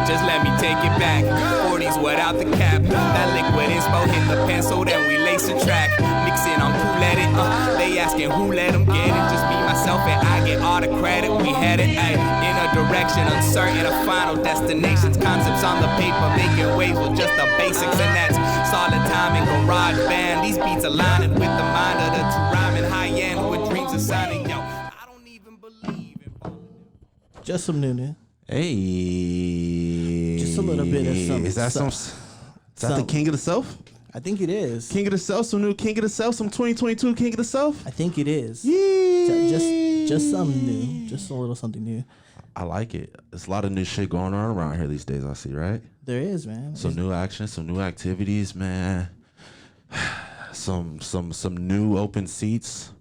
Just let me take it back. 40s without the cap. That liquid inspo hit the pencil, then we lace a track. Mixing on who let it. They asking who let them get it. Just be myself and I get all the credit. We headed in a direction uncertain of final destinations. Concepts on the paper, making waves with just the basics, and that's solid time and garage band. These beats aligning with the mind of the two rhyming high end with dreams of signing. Yo, I don't even believe in just some new. Hey, just a little bit of something. Is that Is that the King of the South? I think it is. King of the South, some new King of the South, some 2022 King of the South. I think it is. Yeah. Just something new. Just a little something new. I like it. There's a lot of new shit going on around here these days, I see, right? There is, man. Some new action, some new activities, man. Some new open seats.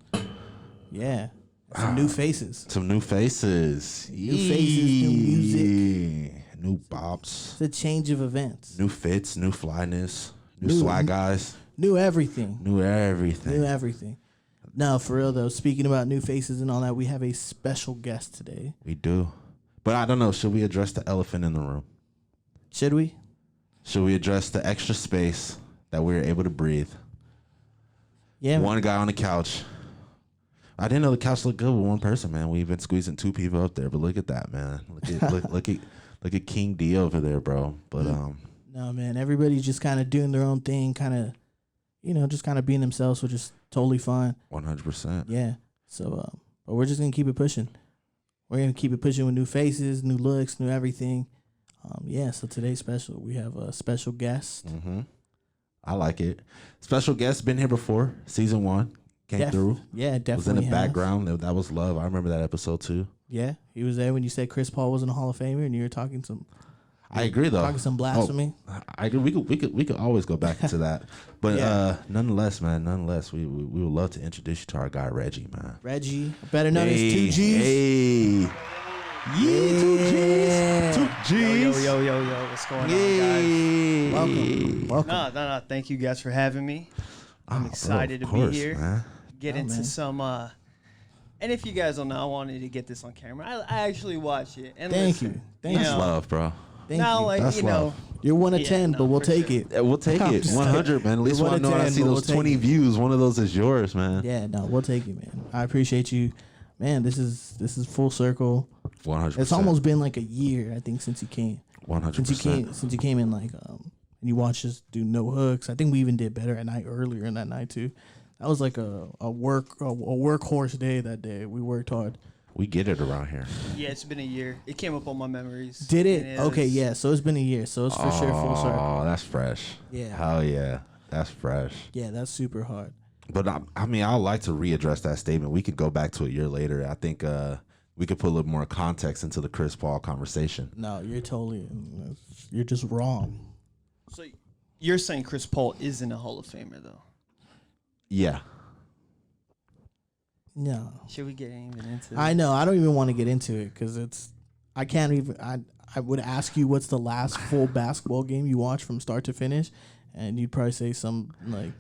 Yeah. Some new faces. Some new faces. New faces, new music. New bops. It's a change of events. New fits, new flyness, new swag guys. New everything. New everything. New everything. No, for real though, speaking about new faces and all that, we have a special guest today. We do. But I don't know, should we address the elephant in the room? Should we? Should we address the extra space that we're able to breathe? Yeah. One guy on the couch. I didn't know the couch looked good with one person, man. We've been squeezing two people up there, but look at that, man. Look at King D over there, bro. But no, man, everybody's just kind of doing their own thing, kind of, just kind of being themselves, which is totally fine. 100%. Yeah. So, but we're just gonna keep it pushing. We're gonna keep it pushing with new faces, new looks, new everything. Yeah. So today's special. We have a special guest. Mm-hmm. I like it. Special guest, been here before. Season 1 came through. Yeah, definitely. Was in the background. That was love. I remember that episode too. Yeah, he was there when you said Chris Paul wasn't a Hall of Famer, and you were talking some. I agree, though. Talking some blasphemy. I agree. We could always go back into that, but nonetheless, man. We would love to introduce you to our guy Reggie, man. Reggie, better known as TwoGees. Hey, yeah, TwoGees. Yo, what's going on, guys? Welcome. No, thank you guys for having me. I'm excited to be here. Man. Get into some. And if you guys don't know, I wanted to get this on camera. I actually watch it. And Thank listen, you. Thank That's you. love, bro. Thank you. Like, That's love. You're 1 of 10, but we'll take it. Yeah, we'll take it. 100, man. At least when I know I see those 20 views, one of those is yours, man. Yeah, no, we'll take it, man. I appreciate you, man. This is full circle. 100%. It's almost been like a year, I think, since you came. 100%. Since you came in, like, and you watched us do no hooks. I think we even did better at night earlier in that night too. That was like a workhorse day that day. We worked hard. We get it around here. Yeah, it's been a year. It came up on my memories. Did it? Okay, yeah. So it's been a year. So it's for sure full circle. Oh, that's fresh. Yeah. Hell yeah. That's fresh. Yeah, that's super hard. But I mean, I'd like to readdress that statement. We could go back to a year later. I think we could put a little more context into the Chris Paul conversation. No, you're just wrong. So you're saying Chris Paul isn't a Hall of Famer, though? Yeah. No. Should we get even into it? I know. I don't even want to get into it because I can't even. I would ask you what's the last full basketball game you watched from start to finish, and you'd probably say some like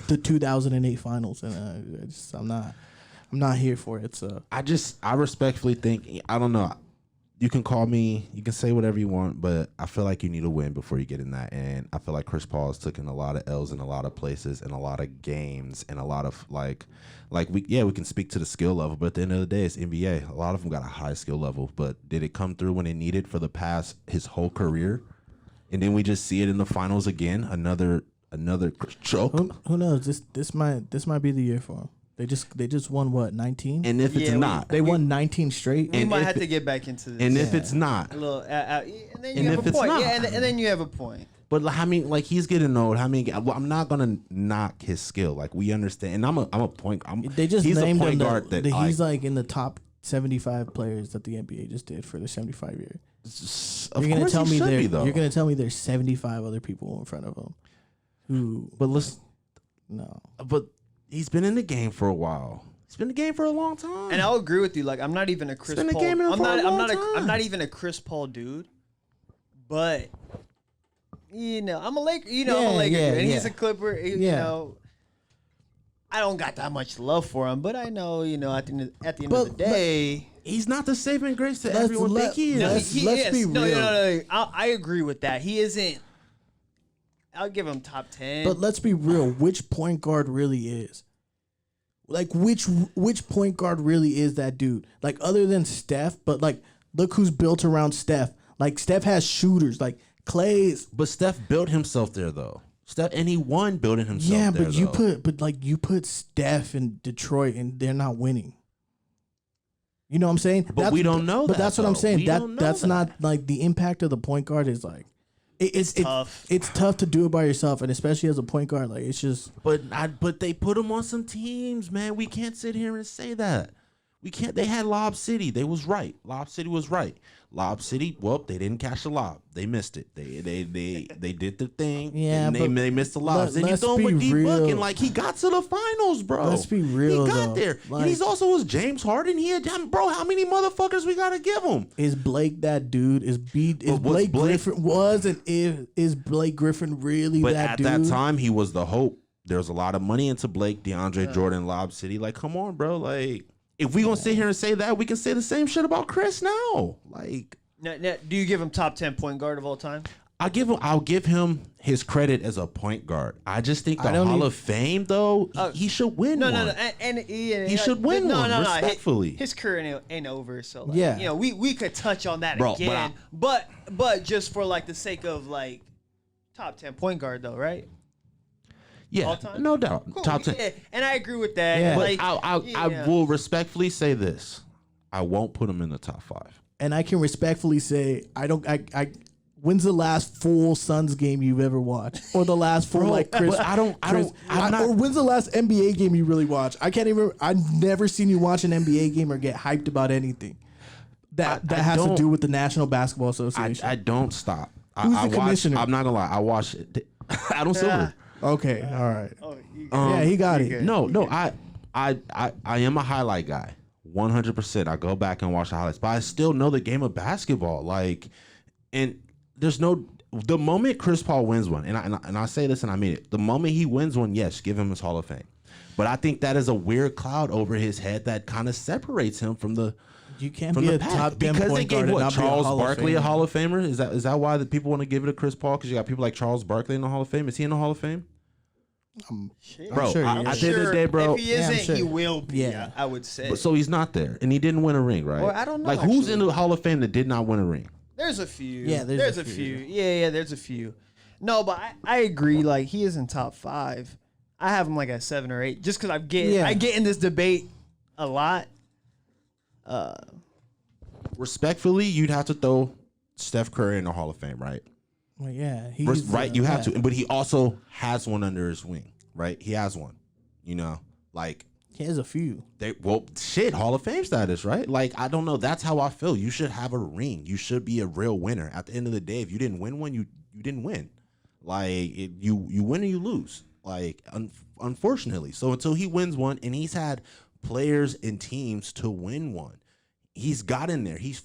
the 2008 finals, and I'm not here for it. So I respectfully think, I don't know. You can call me, you can say whatever you want, but I feel like you need a win before you get in that. And I feel like Chris Paul has taken a lot of L's in a lot of places and a lot of games and a lot of we can speak to the skill level, but at the end of the day, it's NBA. A lot of them got a high skill level, but did it come through when it needed for his whole career? And then we just see it in the finals again, another choke. Who knows? This might be the year for him. They just won what, 19? And if it's not, they won 19 straight. We might have to get back into this. And if it's not, a little, and then you have a point. Yeah, and then you have a point. But I mean, like, he's getting old. I'm not gonna knock his skill. Like, we understand, and I'm a point. They just he's named a point him guard that he's like in the top 75 players that the NBA just did for the 75 year. You're gonna tell me you're gonna tell me there's 75 other people in front of him who. But listen, no. But he's been in the game for a while. He's been in the game for a long time. And I'll agree with you. Like, I'm not even a Chris Paul. I'm not even a Chris Paul dude. But I'm a Laker. I'm a Laker dude, and he's a Clipper. You know, I don't got that much love for him, but I know, at the end of the day. He's not the saving grace that everyone think he is. Let's be real. No. I agree with that. He isn't. I'll give him top 10. But let's be real. Which point guard really is? Like, which point guard really is that dude? Like, other than Steph, but, like, look who's built around Steph. Like, Steph has shooters. Like, Clay's. But Steph built himself there, though. Steph, and he won building himself there, you put Steph in Detroit, and they're not winning. You know what I'm saying? But we don't know that. But that's what I'm saying. That's that. not, like, the impact of the point guard is, like, It's tough. It's tough to do it by yourself, and especially as a point guard, like it's just. But they put him on some teams, man. We can't sit here and say that. We can't. They had Lob City. They was right. Lob City was right. Lob City. Well, they didn't catch the lob. They missed it. They did the thing. Yeah, and they missed the lobs. Then you throw him with D-Book, and like he got to the finals, bro. Let's be real. He got there. Like, and he's also was James Harden. He had bro. How many motherfuckers we gotta give him? Is Blake that dude? Is Blake Griffin is Blake Griffin really but that dude? But at that time, he was the hope. There was a lot of money into Blake, DeAndre Jordan, Lob City. Like, come on, bro. Like, if we gonna sit here and say that, we can say the same shit about Chris now. Like, now, do you give him top 10 point guard of all time? I'll give him his credit as a point guard. I just think the Hall of Fame, though, he should win one. No. And he should win one, respectfully. His career ain't over, so like, yeah. You know, we could touch on that again. But just for like the sake of like top 10 point guard though, right? Yeah, all time? No doubt. Cool. Top 10. Yeah. And I agree with that. Yeah. But Like, I will respectfully say this. I won't put him in the top 5. And I can respectfully say when's the last full Suns game you've ever watched, or the last full like Chris? Or when's the last NBA game you really watched? I can't even. I've never seen you watch an NBA game or get hyped about anything that has to do with the National Basketball Association. I don't stop. Who's the commissioner? I'm not gonna lie. I watch it. Adam Silver. Okay, all right. Oh, He got it. No. I am a highlight guy. 100%. I go back and watch the highlights, but I still know the game of basketball. Like, and there's the moment Chris Paul wins one, and I say this and I mean it. The moment he wins one, yes, give him his Hall of Fame. But I think that is a weird cloud over his head that kind of separates him from the. You can't be a top 10 because they point guard gave and not Charles be a Hall of Barkley a Famer. Hall of Famer. Is that why the people want to give it to Chris Paul? Because you got people like Charles Barkley in the Hall of Fame. Is he in the Hall of Fame? Bro, sure he is. at the end of the day, bro. If he isn't, sure. he will be. Yeah. I would say. But so he's not there, and he didn't win a ring, right? Well, I don't know, Like, who's actually. in the Hall of Fame that did not win a ring? There's a few. Yeah, there's a few. few. Yeah, there's a few. No, but I agree. Like, he is in top 5. I have him like at 7 or 8, just because I get in this debate a lot. Respectfully, you'd have to throw Steph Curry in the Hall of Fame, right? Well, yeah, Right, you have to. But he also has one under his wing, right? He has one. You know, like He has a few. Hall of Fame status, right? Like, I don't know. That's how I feel. You should have a ring. You should be a real winner. At the end of the day, if you didn't win one, you didn't win. Like, you win or you lose. Like, unfortunately. So until he wins one, and he's had players and teams to win one, he's got in there. He's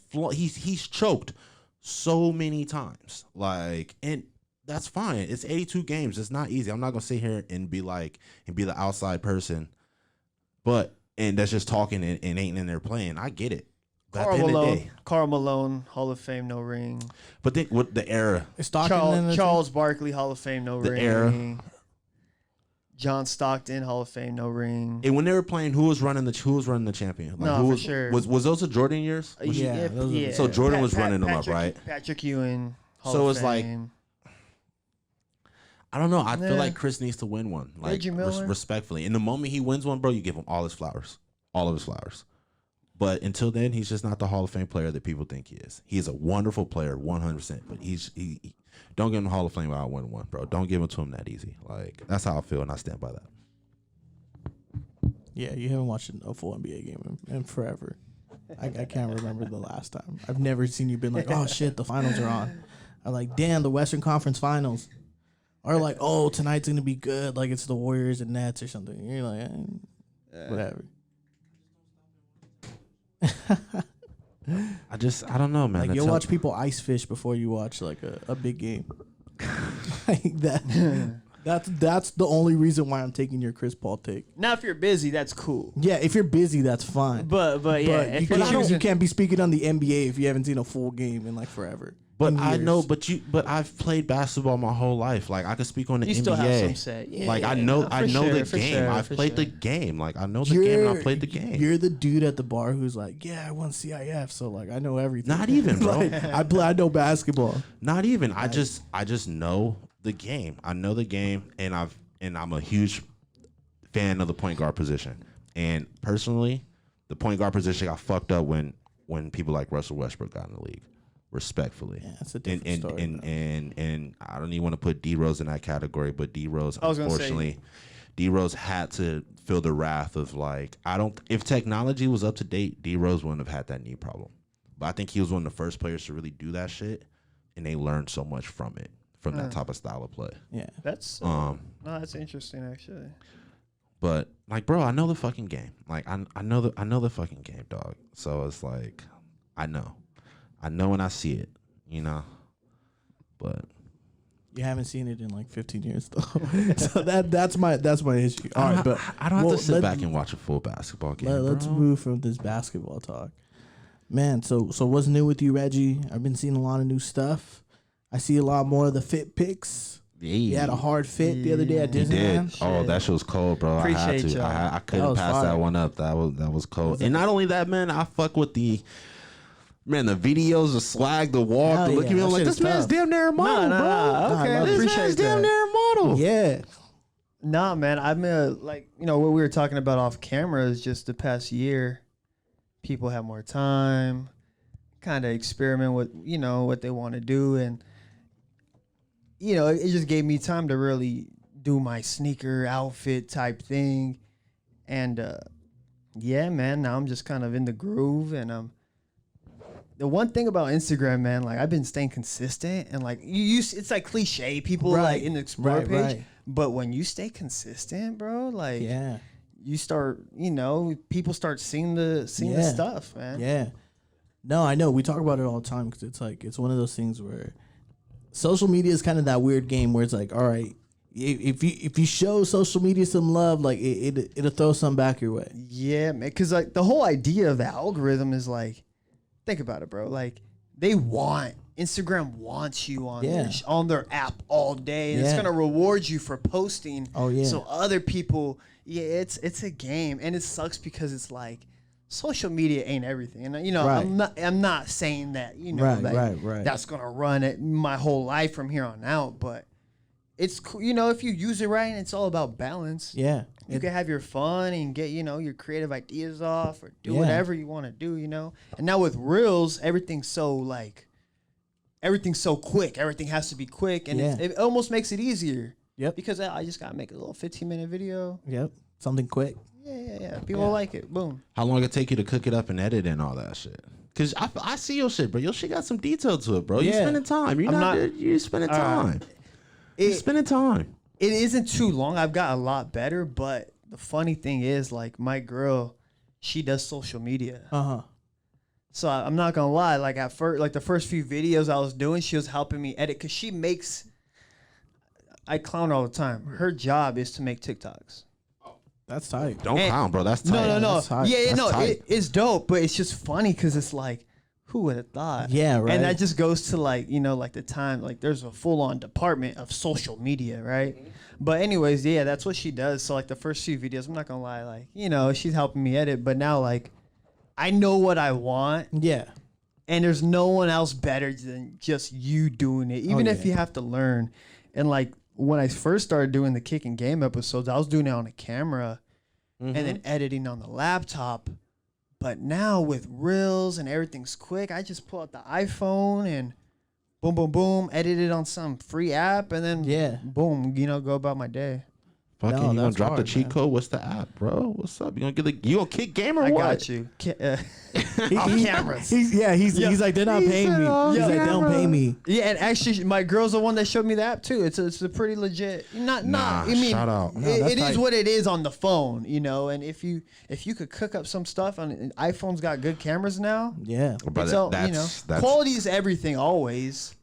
choked so many times. Like, and that's fine. It's 82 games. It's not easy. I'm not gonna sit here and be the outside person, and that's just talking and ain't in there playing. I get it. But at the end of the day, Karl Malone, Hall of Fame, no ring. but think what the era. Charles Barkley, Hall of Fame, no The ring. era. John Stockton, Hall of Fame, no ring. And when they were playing, who was running the champion? Like, No, who for was, sure. Was those the Jordan years? Yeah, So Jordan was running them up, right? Patrick Ewing, Hall So of it's like, Fame. I don't know. I feel Yeah. like Chris needs to win one, like Reggie Miller. respectfully. And the moment he wins one, bro, you give him all his flowers. But until then, he's just not the Hall of Fame player that people think he is. He is a wonderful player, 100%. But he don't give him the Hall of Fame without winning one, bro. Don't give it to him that easy. Like, that's how I feel, and I stand by that. Yeah, you haven't watched a full NBA game in forever. I can't remember the last time. I've never seen you been like, oh shit, the finals are on. I'm like, damn, the Western Conference Finals. Or like, oh, tonight's gonna be good, like it's the Warriors and Nets or something. And you're like, whatever. I don't know, man. Like, you'll watch people ice fish before you watch like a big game. Like that. That's the only reason why I'm taking your Chris Paul take. Now, if you're busy, that's cool. Yeah, if you're busy, that's fine. But yeah, you can't be speaking on the NBA if you haven't seen a full game in like forever. But I know, but I've played basketball my whole life. Like I could speak on the NBA. You still have some say. Yeah, like I know the game. Sure, I've played the game. Like I know the game. And I played the game. You're the dude at the bar who's like, yeah, I won CIF, so like I know everything. Not even, bro. Like, I know basketball. Not even. I just know the game. I know the game, and I'm a huge fan of the point guard position. And personally, the point guard position got fucked up when people like Russell Westbrook got in the league. Respectfully, yeah, that's a different story. And I don't even want to put D Rose in that category, but D Rose, unfortunately, D Rose had to feel the wrath of like if technology was up to date, D Rose wouldn't have had that knee problem. But I think he was one of the first players to really do that shit, and they learned so much from that type of style of play. Yeah, that's that's interesting actually. But like, bro, I know the fucking game. Like I know the fucking game, dog. So it's like I know when I see it, you know. But you haven't seen it in like 15 years though. So that's my issue. All right, but I don't have to sit back and watch a full basketball game. Let's move from this basketball talk. Man, so what's new with you, Reggie? I've been seeing a lot of new stuff. I see a lot more of the fit pics. Yeah. You had a hard fit the other day at Disneyland. Oh, that shit was cold, bro. Appreciate I had to. y'all. I couldn't pass that one up. That was cold. And not only that, man, I fuck with the videos, the swag, the walk, the look at me. I'm like, this man's damn near a model, bro. Okay, this man's damn near a model. Yeah. Nah, man. I mean, like, what we were talking about off camera is just the past year, people have more time, kind of experiment with, what they want to do. And, it just gave me time to really do my sneaker outfit type thing. And, yeah, man, now I'm just kind of in the groove. And the one thing about Instagram, man, like I've been staying consistent, and like it's like cliche. People like in the explore page, but when you stay consistent, bro, like you start, people start seeing the stuff, man. Yeah. No, I know. We talk about it all the time because it's one of those things where social media is kind of that weird game where it's like, all right, if you show social media some love, like it'll throw some back your way. Yeah, man. Because like the whole idea of the algorithm is like, think about it, bro. Like Instagram wants you on their app all day, and it's gonna reward you for posting. Oh yeah. So other people, it's a game, and it sucks because it's like social media ain't everything, and I'm not saying that that's gonna run it my whole life from here on out, but it's cool, if you use it right, and it's all about balance. Yeah. You can have your fun and get, your creative ideas off or do whatever you want to do, And now with Reels, everything's so quick. Everything has to be quick, and it almost makes it easier. Yep. Because I just got to make a little 15-minute video. Yep. Something quick. Yeah. People like it. Boom. How long it take you to cook it up and edit and all that shit? Because I see your shit, bro. Your shit got some detail to it, bro. You spending time. You're spending time. You're spending time. It isn't too long. I've got a lot better, but the funny thing is, like, my girl, she does social media. Uh-huh. So I'm not gonna lie. Like at first, like the first few videos I was doing, she was helping me edit because she makes. I clown her all the time. Her job is to make TikToks. That's tight. Don't clown, bro. That's tight. No. That's tight. It's dope, but it's just funny because it's like, who would have thought? Yeah, right. And that just goes to like, like the time, like there's a full-on department of social media, right? But anyways, that's what she does. So like the first few videos, I'm not gonna lie, like, she's helping me edit, but now like I know what I want. Yeah. And there's no one else better than just you doing it, even if you have to learn. And like when I first started doing the Kick and Game episodes, I was doing it on a camera and then editing on the laptop. But now with Reels and everything's quick, I just pull out the iPhone and boom, boom, boom, edit it on some free app, and then boom, go about my day. Fucking, you gonna drop the cheat code? What's the app, bro? What's up? You gonna kick game or what? I got you. Off cameras. He's like, they're not paying me. He's like, they don't pay me. Yeah, and actually, my girl's the one that showed me the app too. It's a pretty legit. I mean, shout out. It is what it is on the phone, And if you could cook up some stuff on iPhone's got good cameras now. Yeah, but quality is everything always.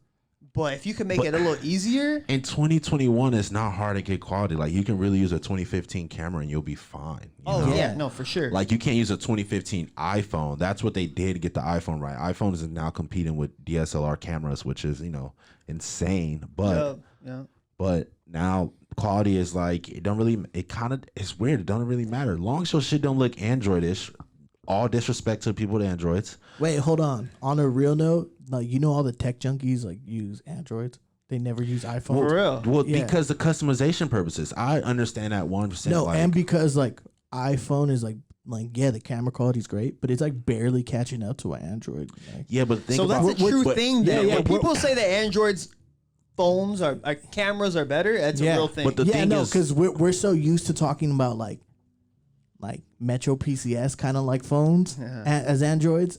But if you can make it a little easier. In 2021, it's not hard to get quality. Like, you can really use a 2015 camera and you'll be fine. You know? Yeah, no, for sure. Like, you can't use a 2015 iPhone. That's what they did to get the iPhone right. iPhone is now competing with DSLR cameras, which is, insane. But but now quality is like, it's weird. It don't really matter. Long as your shit don't look Android-ish. All disrespect to people with Androids. Wait, hold on. On a real note, like, all the tech junkies like use Androids. They never use iPhones. For real? Well, because the customization purposes. I understand that 100%. No, and because like iPhone is like the camera quality is great, but it's like barely catching up to an Android. Like. Yeah, but think so about that's a true thing. Then when people say that Android's phones are cameras are better, that's a real thing. But the thing is, because we're so used to talking about like Metro PCS kind of like phones as Androids,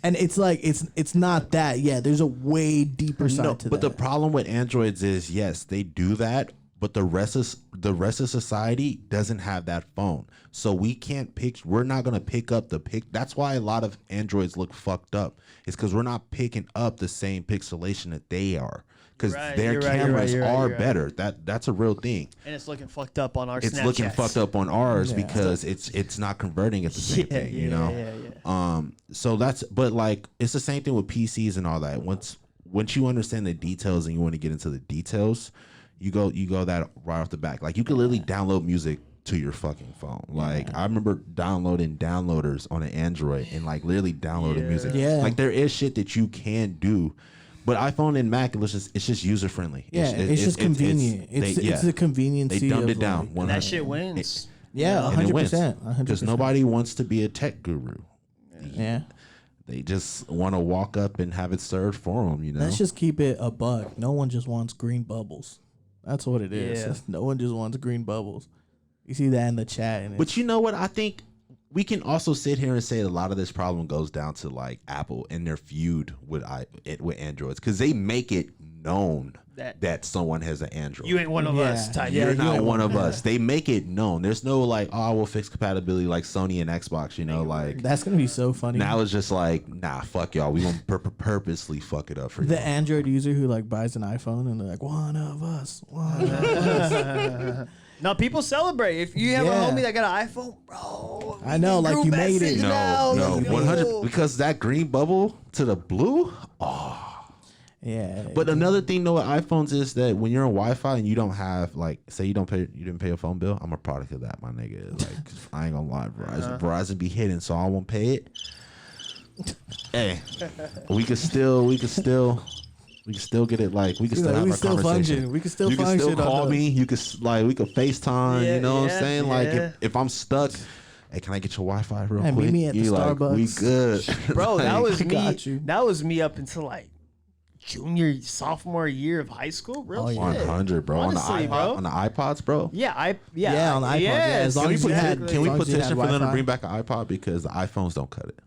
and it's like it's not that. Yeah, there's a way deeper side to that. But the problem with Androids is, yes, they do that, but the rest of society doesn't have that phone, so we're not gonna pick up that's why a lot of Androids look fucked up. It's because we're not picking up the same pixelation that they are. Because their cameras are better. That's a real thing. And it's looking fucked up on our It's Snapchats. looking fucked up on ours because it's not converting at the same thing, you know? So but like, it's the same thing with PCs and all that. Once you understand the details and you want to get into the details, you go that right off the back. Like, you can literally download music to your fucking phone. Like, I remember downloading downloaders on an Android and like literally downloading music. Yeah. Like, there is shit that you can do. But iPhone and Mac, it's just user friendly. Yeah, it's just convenient. It's the convenience. They dumbed it down. And that shit wins. 100%. Because nobody wants to be a tech guru. Yeah. They just want to walk up and have it served for them. Let's just keep it a buck. No one just wants green bubbles. That's what it is. Yeah. No one just wants green bubbles. You see that in the chat. But you know what? I think we can also sit here and say a lot of this problem goes down to like Apple and their feud with Androids, because they make it known that someone has an Android. You ain't one of us. Type. You're not one of us. They make it known. There's no like, oh, we'll fix compatibility like Sony and Xbox. Like, that's gonna be so funny. Now it's just like, nah, fuck y'all. We gonna purposely fuck it up for the y'all. Android user who like buys an iPhone and they're like, one of us. Now people celebrate. If you have a homie that got an iPhone, bro, I know, like, you made it. No, 100, because that green bubble to the blue. Oh, yeah. But another thing though with iPhones is that when you're on Wi-Fi and you don't have, like, say you didn't pay a phone bill. I'm a product of that, my nigga. Like, I ain't gonna lie, Verizon be hitting, so I won't pay it. Hey, we could still get it. Like, we can still have our conversation. We can still you function. You can still call me. You can we could FaceTime. You know what I'm saying? Like, if I'm stuck, hey, can I get your Wi-Fi real quick? Meet me at the Starbucks. We good, bro. That was me. Got you. That was me up until like sophomore year of high school. Real shit. 100, bro. Honestly, on the iPods, bro. Yeah, on the iPod. Yeah, as long as you had. Can we petition for them to bring back an iPod, because the iPhones don't cut it?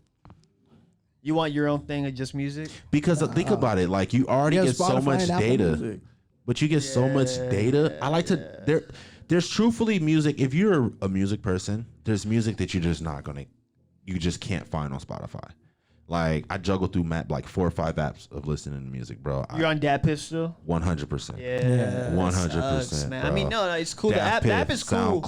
You want your own thing of just music? Because think about it, like, you already get so much data, but you get so much data. I like to there's truthfully music. If you're a music person, there's music that you're just you just can't find on Spotify. Like, I juggle through like 4 or 5 apps of listening to music, bro. You're on Dat Piff still? 100%. Yeah, 100%, man. bro. I mean, no, it's cool. The app is cool.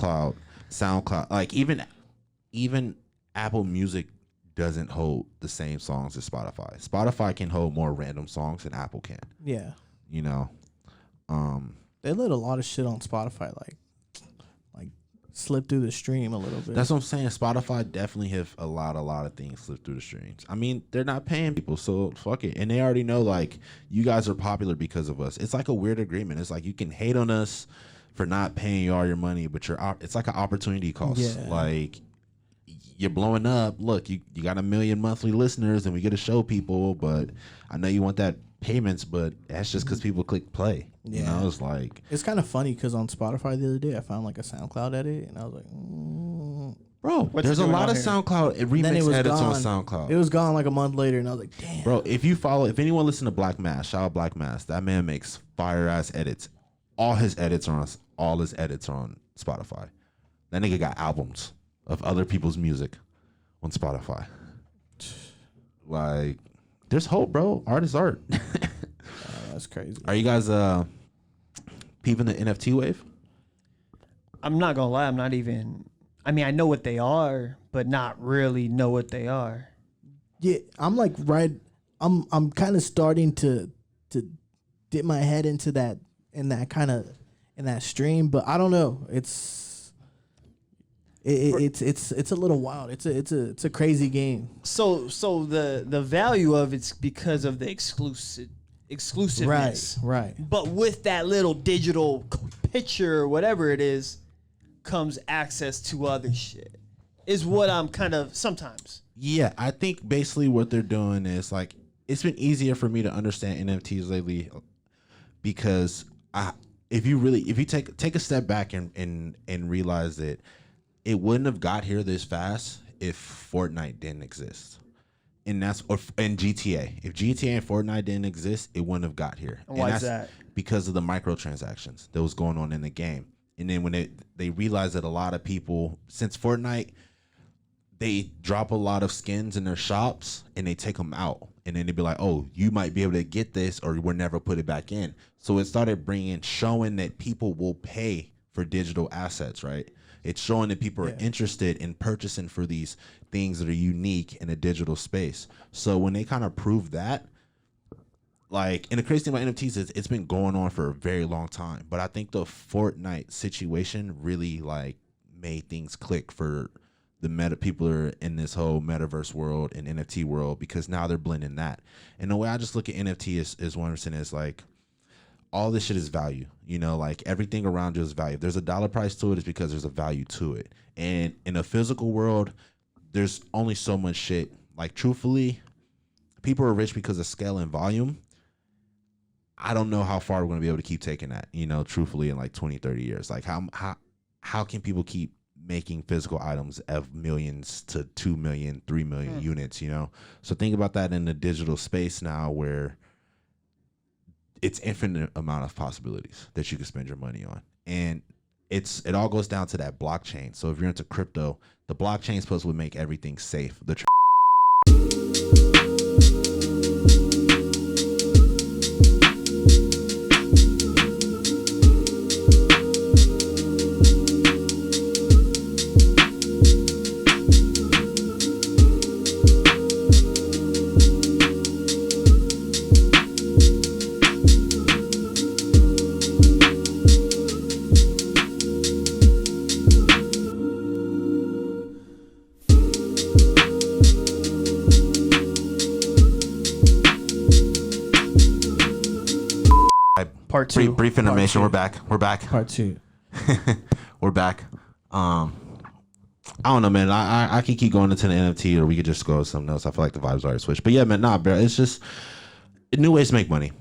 SoundCloud. Like, even Apple Music doesn't hold the same songs as Spotify. Spotify can hold more random songs than Apple can. Yeah. You know? They let a lot of shit on Spotify, like slip through the stream a little bit. That's what I'm saying. Spotify definitely have a lot of things slip through the streams. I mean, they're not paying people, so fuck it. And they already know, like, you guys are popular because of us. It's like a weird agreement. It's like, you can hate on us for not paying you all your money, but it's like an opportunity cost. Yeah. Like, you're blowing up. Look, you got 1 million monthly listeners, and we get to show people, but I know you want that payments, but that's just because people click play. You know, it's like, it's kind of funny because on Spotify the other day I found like a SoundCloud edit, and I was like, bro, there's a lot of SoundCloud remix edits on SoundCloud. It was gone like a month later, and I was like, damn. Bro, if anyone listen to Black Mass, shout out Black Mass. That man makes fire ass edits. All his edits are on Spotify. That nigga got albums of other people's music on Spotify. Like, there's hope, bro. Art is art. That's crazy. Are you guys peeping the NFT wave? I'm not gonna lie. I'm not even. I mean, I know what they are, but not really know what they are. Yeah, I'm like I'm kind of starting to dip my head into that in that stream, but I don't know. It's a little wild. It's a crazy game. So the value of it's because of the exclusiveness. Right. But with that little digital picture or whatever it is, comes access to other shit. Is what I'm kind of sometimes. Yeah, I think basically what they're doing is like it's been easier for me to understand NFTs lately because if you take a step back and realize that it wouldn't have got here this fast if Fortnite didn't exist. And GTA. If GTA and Fortnite didn't exist, it wouldn't have got here. And why is that? Because of the microtransactions that was going on in the game. And then when they realized that a lot of people, since Fortnite, they drop a lot of skins in their shops and they take them out. And then they'd be like, oh, you might be able to get this or we'll never put it back in. So it started showing that people will pay for digital assets, right? It's showing that people are interested in purchasing for these things that are unique in a digital space. So when they kind of prove that, like, and the crazy thing about NFTs is it's been going on for a very long time. But I think the Fortnite situation really like made things click for the people who are in this whole metaverse world and NFT world, because now they're blending that. And the way I just look at NFT is 100% is like all this shit is value. You know, like everything around you is value. If there's a dollar price to it, it's because there's a value to it. And in a physical world, there's only so much shit. Like truthfully, people are rich because of scale and volume. I don't know how far we're going to be able to keep taking that, you know, truthfully in like 20, 30 years. Like how can people keep making physical items of millions to 2 million, 3 million units, you know? So think about that in the digital space now where it's infinite amount of possibilities that you can spend your money on. And it all goes down to that blockchain. So if you're into crypto, the blockchain is supposed to make everything safe. Part two. Brief information. We're back. Part 2. We're back. I don't know, man. I can keep going into the NFT, or we could just go to something else. I feel like the vibes already switched. But yeah, man, bro. It's just new ways to make money.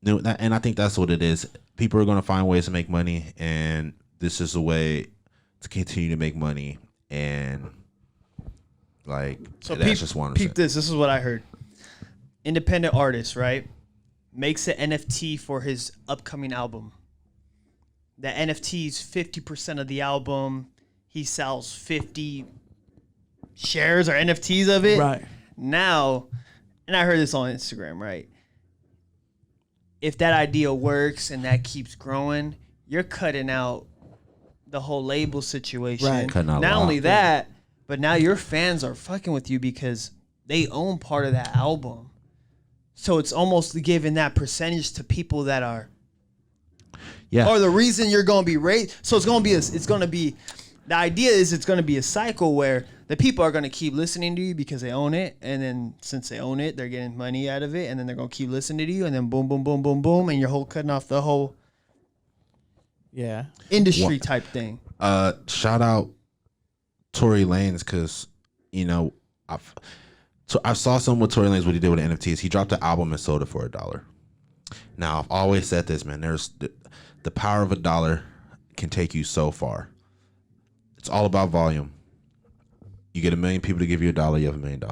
And I think that's what it is. People are going to find ways to make money, and this is a way to continue to make money. And like, so that's just one. Peep this. This is what I heard. Independent artist, right? Makes an NFT for his upcoming album. The NFT is 50% of the album. He sells 50 shares or NFTs of it. Right. Now, and I heard this on Instagram, right? If that idea works and that keeps growing, you're cutting out the whole label situation. Right. Not only that, but now your fans are fucking with you because they own part of that album. So it's almost giving that percentage to people that are, or the reason you're going to be raised. So it's going to be, the idea is it's going to be a cycle where the people are going to keep listening to you because they own it. And then since they own it, they're getting money out of it. And then they're going to keep listening to you. And then boom, boom, boom, boom, boom. And you're cutting off the whole industry type thing. Shout out Tory Lanez, because, you know, I saw some with Tory Lanez, what he did with the NFTs. He dropped an album and sold it for $1. Now, I've always said this, man. There's the power of $1 can take you so far. It's all about volume. You get 1 million people to give you $1, you have $1 million.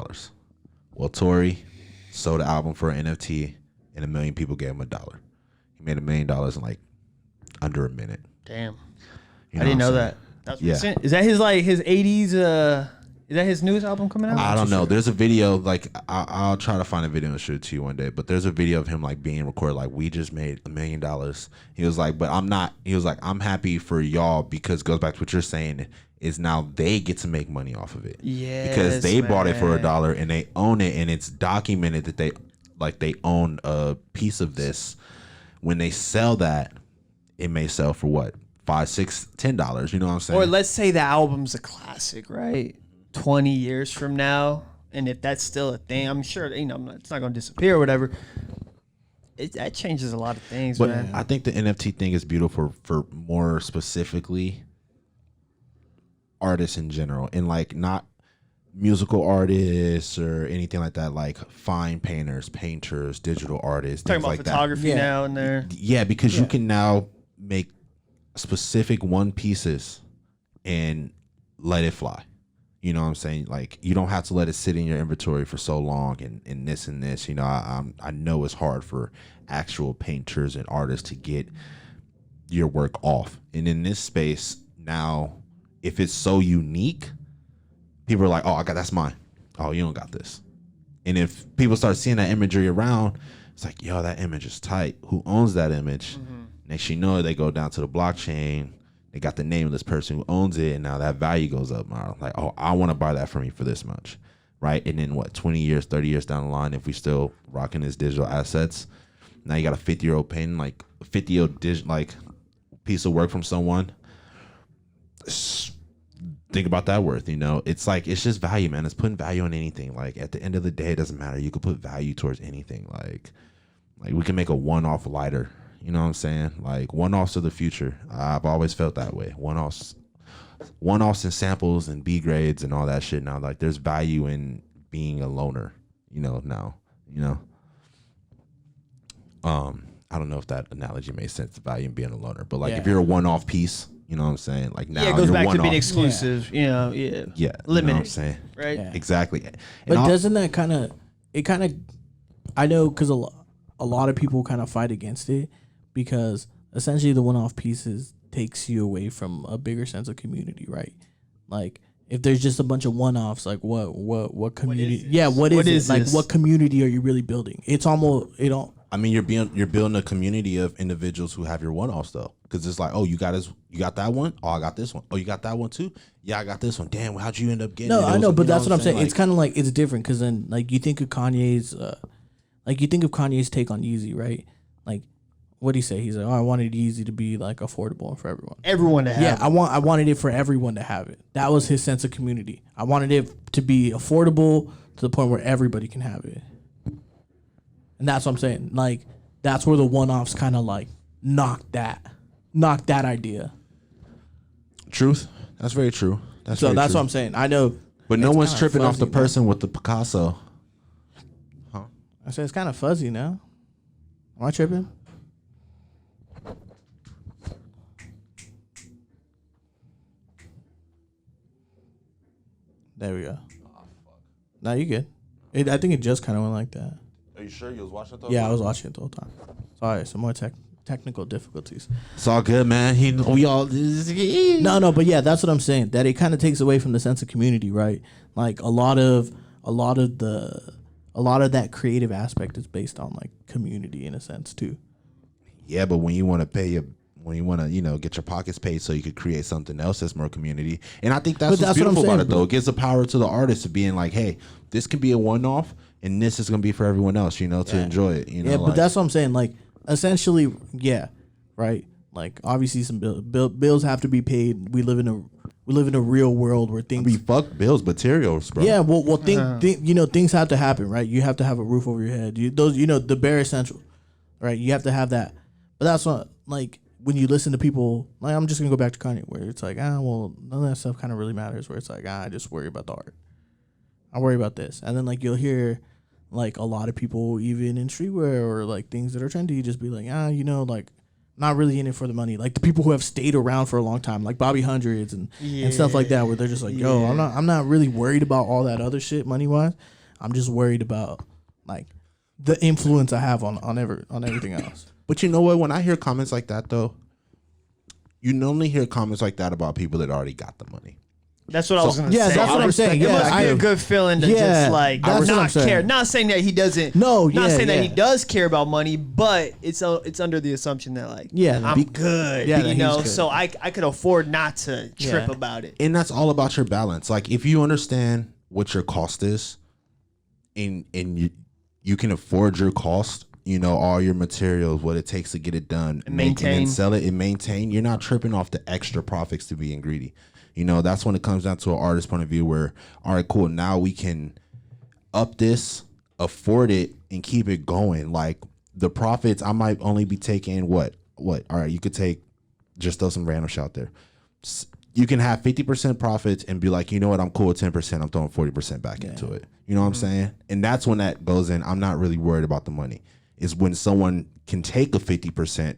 Well, Tory sold an album for an NFT, and 1 million people gave him $1. He made $1 million in like under a minute. Damn, You I didn't know what I'm that. That's recent. Is that his 80s? Is that his newest album coming out? I don't know. There's a video, like I'll try to find a video and show it to you one day. But there's a video of him like being recorded, like we just made $1 million. He was like, but I'm not. He was like, I'm happy for y'all because it goes back to what you're saying. Is now they get to make money off of it. Yeah, because they bought it for $1 and they own it, and it's documented that they own a piece of this. When they sell that, it may sell for what, $5, $6, $10. You know what I'm saying? Or let's say the album's a classic, right? 20 years from now, and if that's still a thing, I'm sure it's not going to disappear or whatever. That changes a lot of things, but man. I think the NFT thing is beautiful for more specifically artists in general, and like not musical artists or anything like that, like fine painters, digital artists, Talking things about like photography that. now and there. Yeah, because you can now make specific one pieces and let it fly. You know what I'm saying? Like, you don't have to let it sit in your inventory for so long and this and this. You know, I know it's hard for actual painters and artists to get your work off. And in this space now, if it's so unique, people are like, oh, that's mine. Oh, you don't got this. And if people start seeing that imagery around, it's like, yo, that image is tight. Who owns that image? Mm-hmm. Next you know, they go down to the blockchain. They got the name of this person who owns it, and now that value goes up. Like, oh, I want to buy that from you for this much, right? And then what, 20 years, 30 years down the line, if we still rocking his digital assets, now you got a 50-year-old painting, like a 50-year-old like piece of work from someone. Think about that worth, you know? It's like, it's just value, man. It's putting value on anything. Like, at the end of the day, it doesn't matter. You could put value towards anything. Like we can make a one-off lighter. You know what I'm saying? Like, one-offs of the future. I've always felt that way. One-offs and samples and B grades and all that shit now. Like, there's value in being a loner, you know, now, you know? I don't know if that analogy made sense, the value in being a loner. But, like, if you're a one-off piece, you know what I'm saying? Like, now it goes you're back to being one-off. exclusive, Yeah, limited. you know what I'm saying? Right? Yeah. Exactly. But doesn't that kind of, I know because a lot of people kind of fight against it, because essentially the one-off pieces takes you away from a bigger sense of community, right? Like, if there's just a bunch of one-offs, like what community? What is it? Like, what community are you really building? It's almost, I mean, you're building a community of individuals who have your one-offs though, because it's like, oh, you got that one. Oh, I got this one. Oh, you got that one too. Yeah, I got this one. Damn, how'd you end up getting? No, I know, but that's what I'm saying. Like, it's kind of like, it's different because then, like, you think of Kanye's take on Yeezy, right? Like, what did he say? He's like, oh, I wanted Yeezy to be like affordable and for everyone. Everyone to have. Yeah, I wanted it for everyone to have it. That was his sense of community. I wanted it to be affordable to the point where everybody can have it. And that's what I'm saying. Like, that's where the one-offs kind of like knock that idea. Truth. That's very true. That's what I'm saying. I know. But no one's tripping off the now. person with the Picasso. Huh? I said it's kind of fuzzy now. Am I tripping? There we go. Oh, fuck. Nah, you good. I think it just kind of went like that. Are you sure you was watching it the whole time? time? I was watching it the whole time. Sorry, some more technical difficulties. It's all good, man. We all No, but yeah, that's what I'm saying. That it kind of takes away from the sense of community, right? Like a lot of that creative aspect is based on like community in a sense too. Yeah, but when you want to get your pockets paid so you could create something else that's more community. And I think that's what's beautiful about it, though. It gives the power to the artist of being like, hey, this can be a one-off, and this is going to be for everyone else, to enjoy it. Yeah, but that's what I'm saying. Like, essentially, yeah, right? Like, obviously, some bills have to be paid. We live in a real world where things... fuck bills, materials, bro. Yeah, well, things have to happen, right? You have to have a roof over your head. The bare essential, right? You have to have that. But that's not, like... When you listen to people, like, I'm just gonna go back to Kanye, where it's like, none of that stuff kind of really matters. Where it's like, I just worry about the art. I worry about this, and then like you'll hear, like, a lot of people even in streetwear or like things that are trendy, just be like, like, not really in it for the money. Like the people who have stayed around for a long time, like Bobby Hundreds and stuff like that, where they're just like, yo, I'm not really worried about all that other shit money wise. I'm just worried about like the influence I have on everything else. But you know what? When I hear comments like that, though, you normally hear comments like that about people that already got the money. That's what I was gonna yeah, say. that's what I'm saying. It Yeah, must be a good feeling to just like that's what I'm not saying. care. Not saying that he doesn't. No, not saying that he yeah. does care about money, but it's under the assumption that like I'm good. Yeah, that you he's know, good. so I could afford not to trip Yeah. about it. And that's all about your balance. Like if you understand what your cost is, and you can afford your cost, you know, all your materials, what it takes to get it done, And make it maintain. and sell it and maintain. You're not tripping off the extra profits to being greedy. You know, that's when it comes down to an artist point of view where, all right, cool, now we can up this, afford it, and keep it going. Like the profits, I might only be taking what? All right, you could take, just throw some random shit out there. You can have 50% profits and be like, you know what, I'm cool with 10%. I'm throwing 40% back into it. You know what I'm saying? And that's when that goes in. I'm not really worried about the money. Is when someone can take a 50%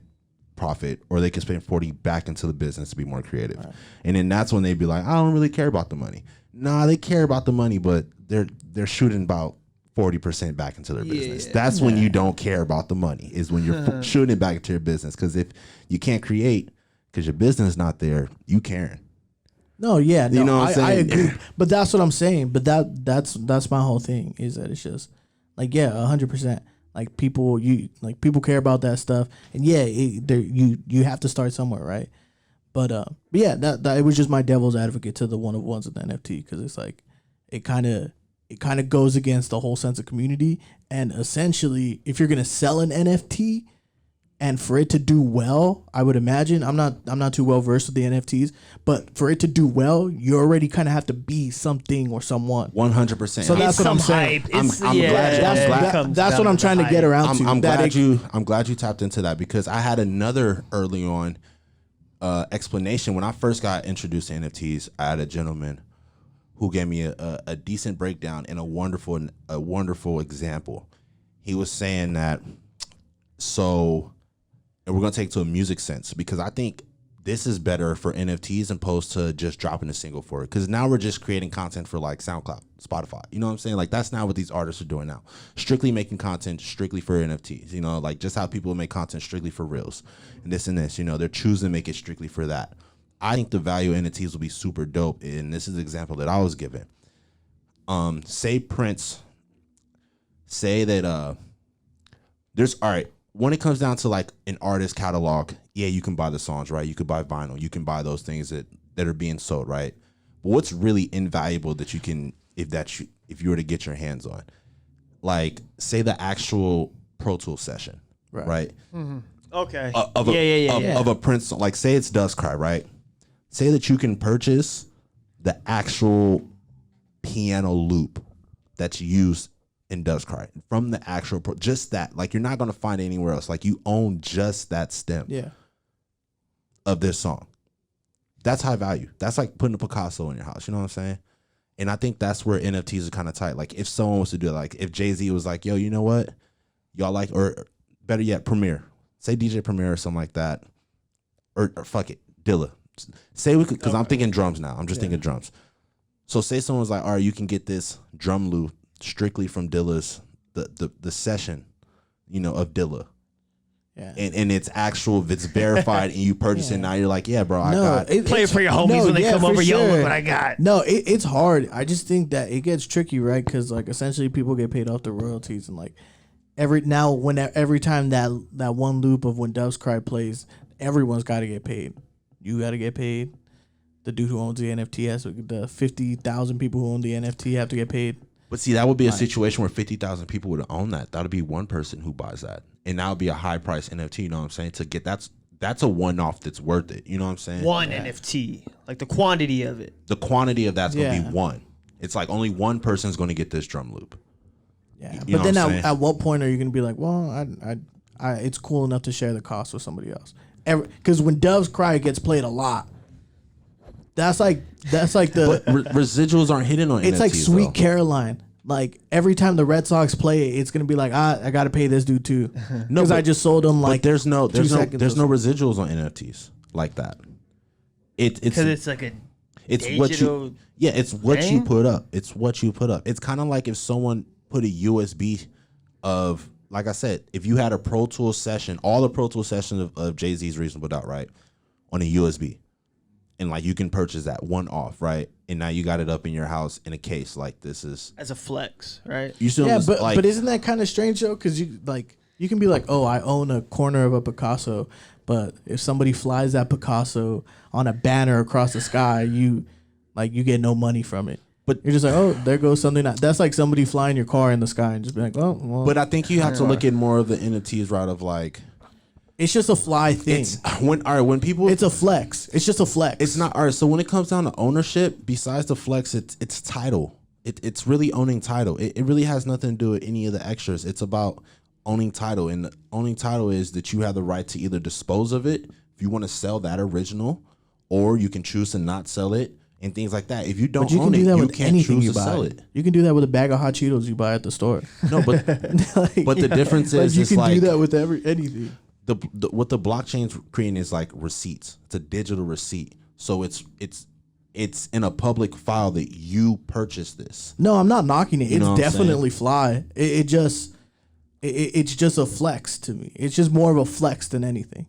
profit or they can spend 40 back into the business to be more creative. Right. And then that's when they'd be like, I don't really care about the money. Nah, they care about the money, but they're shooting about 40% back into their business. That's when you don't care about the money, is when you're shooting it back into your business. Because if you can't create because your business is not there, you caring. No, yeah, no, you know what I'm saying? I agree. But that's what I'm saying. But that's my whole thing, is that it's just like, yeah, 100%. Like people care about that stuff, and yeah, you have to start somewhere, right? But yeah, that it was just my devil's advocate to the one of ones with the NFT, because it's like it kind of goes against the whole sense of community, and essentially, if you're gonna sell an NFT, and for it to do well, I would imagine, I'm not too well versed with the NFTs, but for it to do well, you already kind of have to be something or someone. 100%. So that's what I'm saying. I'm glad. That's what I'm trying to get around to. I'm glad you tapped into that, because I had another early on explanation when I first got introduced to NFTs. I had a gentleman who gave me a decent breakdown and a wonderful example. He was saying that, and we're going to take it to a music sense, because I think this is better for NFTs opposed to just dropping a single for it. Because now we're just creating content for like SoundCloud, Spotify. You know what I'm saying? Like that's not what these artists are doing now. Strictly making content strictly for NFTs. You know, like just how people make content strictly for reels and this and this. You know, they're choosing to make it strictly for that. I think the value of NFTs will be super dope. And this is the example that I was given. Say Prince, say that there's, all right, when it comes down to like an artist catalog, yeah, you can buy the songs, right? You could buy vinyl. You can buy those things that are being sold, right? But what's really invaluable that you can, if you were to get your hands on, like say the actual Pro Tools session, right? Mm-hmm. Okay. Of a Prince, like say it's Dust Cry, right? Say that you can purchase the actual piano loop that's used in Dust Cry from the actual just that, like you're not gonna find it anywhere else. Like you own just that stem of this song. That's high value. That's like putting a Picasso in your house. You know what I'm saying? And I think that's where NFTs are kind of tight. Like if someone was to do it, like if Jay-Z was like, yo, you know what, y'all like, or better yet, Premier, say DJ Premier or something like that, or fuck it, Dilla. Say we could, because I'm thinking drums now. I'm just thinking drums. So say someone's like, all right, you can get this drum loop strictly from Dilla's the session, you know, of Dilla. Yeah. And it's actual, if it's verified and you purchase it now, you're like, yeah, bro, I got it. Play it for your homies when they come over, yo, look what I got. No, it's hard. I just think that it gets tricky, right? Because like essentially people get paid off the royalties, and like every time that one loop of when Doves Cry plays, everyone's got to get paid. You got to get paid. The dude who owns the NFT has, the 50,000 people who own the NFT have to get paid. But see, that would be a situation where 50,000 people would own that. That would be one person who buys that. And that would be a high price NFT, you know what I'm saying? To get that's a one-off that's worth it. You know what I'm saying? One NFT. Like the quantity of it. The quantity of that's going to be one. It's like only one person's going to get this drum loop. Yeah. But then at what point are you going to be like, well, I it's cool enough to share the cost with somebody else? Because when Doves Cry gets played a lot, that's like the residuals aren't hidden on. It's NFTs, like Sweet though. Caroline. Like every time the Red Sox play, it's gonna be like, I gotta pay this dude too, because I just sold him like. But there's no residuals on NFTs like that. It's because it's like it's what you it's what you put up. It's what you put up. It's kind of like if someone put a USB of, like I said, if you had a Pro Tools session, all the Pro Tools sessions of Jay-Z's Reasonable Doubt, right, on a USB. and like you can purchase that one off, right? And now you got it up in your house in a case. Like this is as a flex, right? you still Yeah, like, but isn't that kind of strange though? Because you can be like, oh, I own a corner of a Picasso, but if somebody flies that Picasso on a banner across the sky, you get no money from it. But you're just like, oh, there goes something. That's like somebody flying your car in the sky and just be like, oh, well. But I think you have to look at more of the NFTs, right? Of like, it's just a fly thing. When people, it's a flex. It's just a flex. It's not all right. So when it comes down to ownership, besides the flex, it's title. It's really owning title. It really has nothing to do with any of the extras. It's about owning title, and owning title is that you have the right to either dispose of it if you want to sell that original, or you can choose to not sell it. And things like that. If you don't own it, you can't choose to sell it. You can do that with a bag of hot Cheetos you buy at the store. No, but but the difference is you can do like that with anything. What the blockchain's creating is like receipts. It's a digital receipt. So it's in a public file that you purchased this. No, I'm not knocking it. You know it's definitely fly. It's just a flex to me. It's just more of a flex than anything.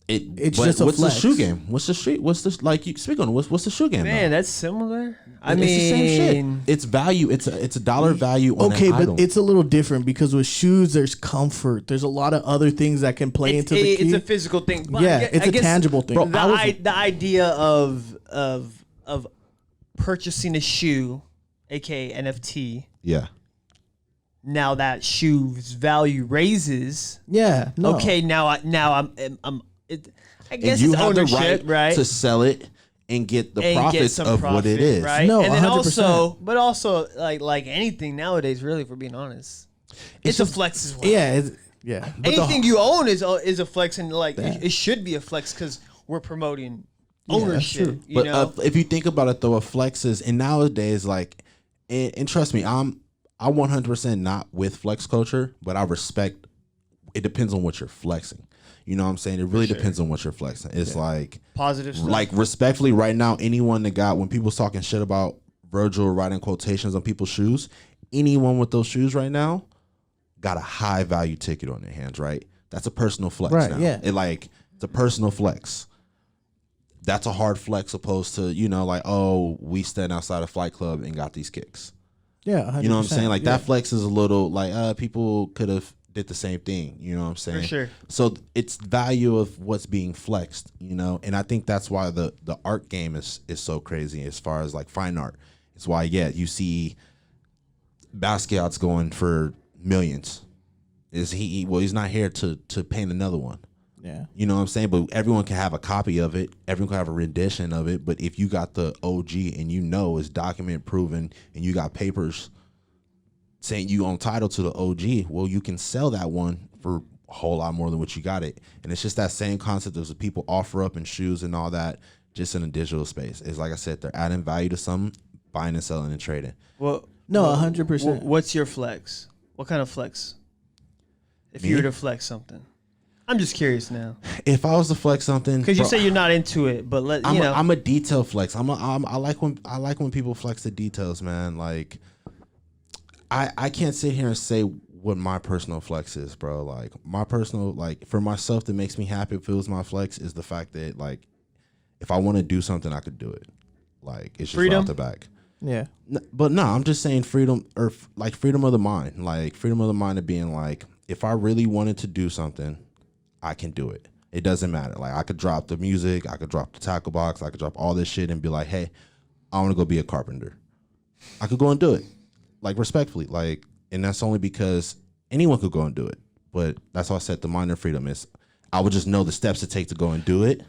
It's just a what's flex. the shoe game? What's the street? What's the like? You speak on it. What's the shoe game? Man, though? that's similar. It's the same shit. It's value. It's a dollar value. On okay, an but item. it's a little different because with shoes, there's comfort. There's a lot of other things that can play into the key. It's a physical thing. But Yeah, it's a tangible thing. Bro, The idea of purchasing a shoe, aka NFT. Yeah. Now that shoe's value raises. Yeah. No. Okay. Now I'm. I guess And you it's have the ownership, right, right? to sell it and get the And get profits some of profit, what it is. right? No, and then 100%. but also like anything nowadays, really, for being honest, it's a flex as well. Yeah. Yeah. But Anything you own is a flex, and like it should be a flex because we're promoting ownership. true. You But know, if you think about it, though, a flex is, and nowadays, like, and trust me, I'm 100% not with flex culture, but I respect. It depends on what you're flexing. You know what I'm saying? It really depends on what you're flexing. It's like positive stuff. like respectfully, right now, anyone that got when people's talking shit about Virgil writing quotations on people's shoes, anyone with those shoes right now got a high value ticket on their hands, right? That's a personal flex Right, now. yeah. It's a personal flex. That's a hard flex opposed to, like, oh, we stand outside a Flight Club and got these kicks. Yeah. 100%. You know what I'm saying? Like that flex is a little like people could have did the same thing. You know what I'm saying? For sure. So it's value of what's being flexed, and I think that's why the art game is so crazy as far as like fine art. It's why you see Basquiat's going for millions. He's not here to paint another one. Yeah. You know what I'm saying? But everyone can have a copy of it. Everyone can have a rendition of it. But if you got the OG and it's document proven and you got papers saying you own title to the OG, well, you can sell that one for a whole lot more than what you got it. And it's just that same concept as the people offer up in shoes and all that, just in a digital space. It's like I said, they're adding value to some, buying and selling and trading. well, No, 100%. What's your flex? What kind of flex? If Me? you were to flex something, I'm just curious now. If I was to flex something, Because you bro, say you're not into it, but I'm a detail flex. I like when people flex the details, man. Like I can't sit here and say what my personal flex is, bro. Like my personal, like for myself, that makes me happy. If it was my flex, is the fact that like if I want to do something, I could do it. Like it's just right Freedom? off the back. Yeah. But no, I'm just saying freedom, or like freedom of the mind. Like freedom of the mind of being like, if I really wanted to do something, I can do it. It doesn't matter. Like I could drop the music, I could drop the Tacklebox, I could drop all this shit and be like, hey, I want to go be a carpenter. I could go and do it. Like respectfully. Like, and that's only because anyone could go and do it. But that's why I said the mind of freedom is I would just know the steps to take to go and do it.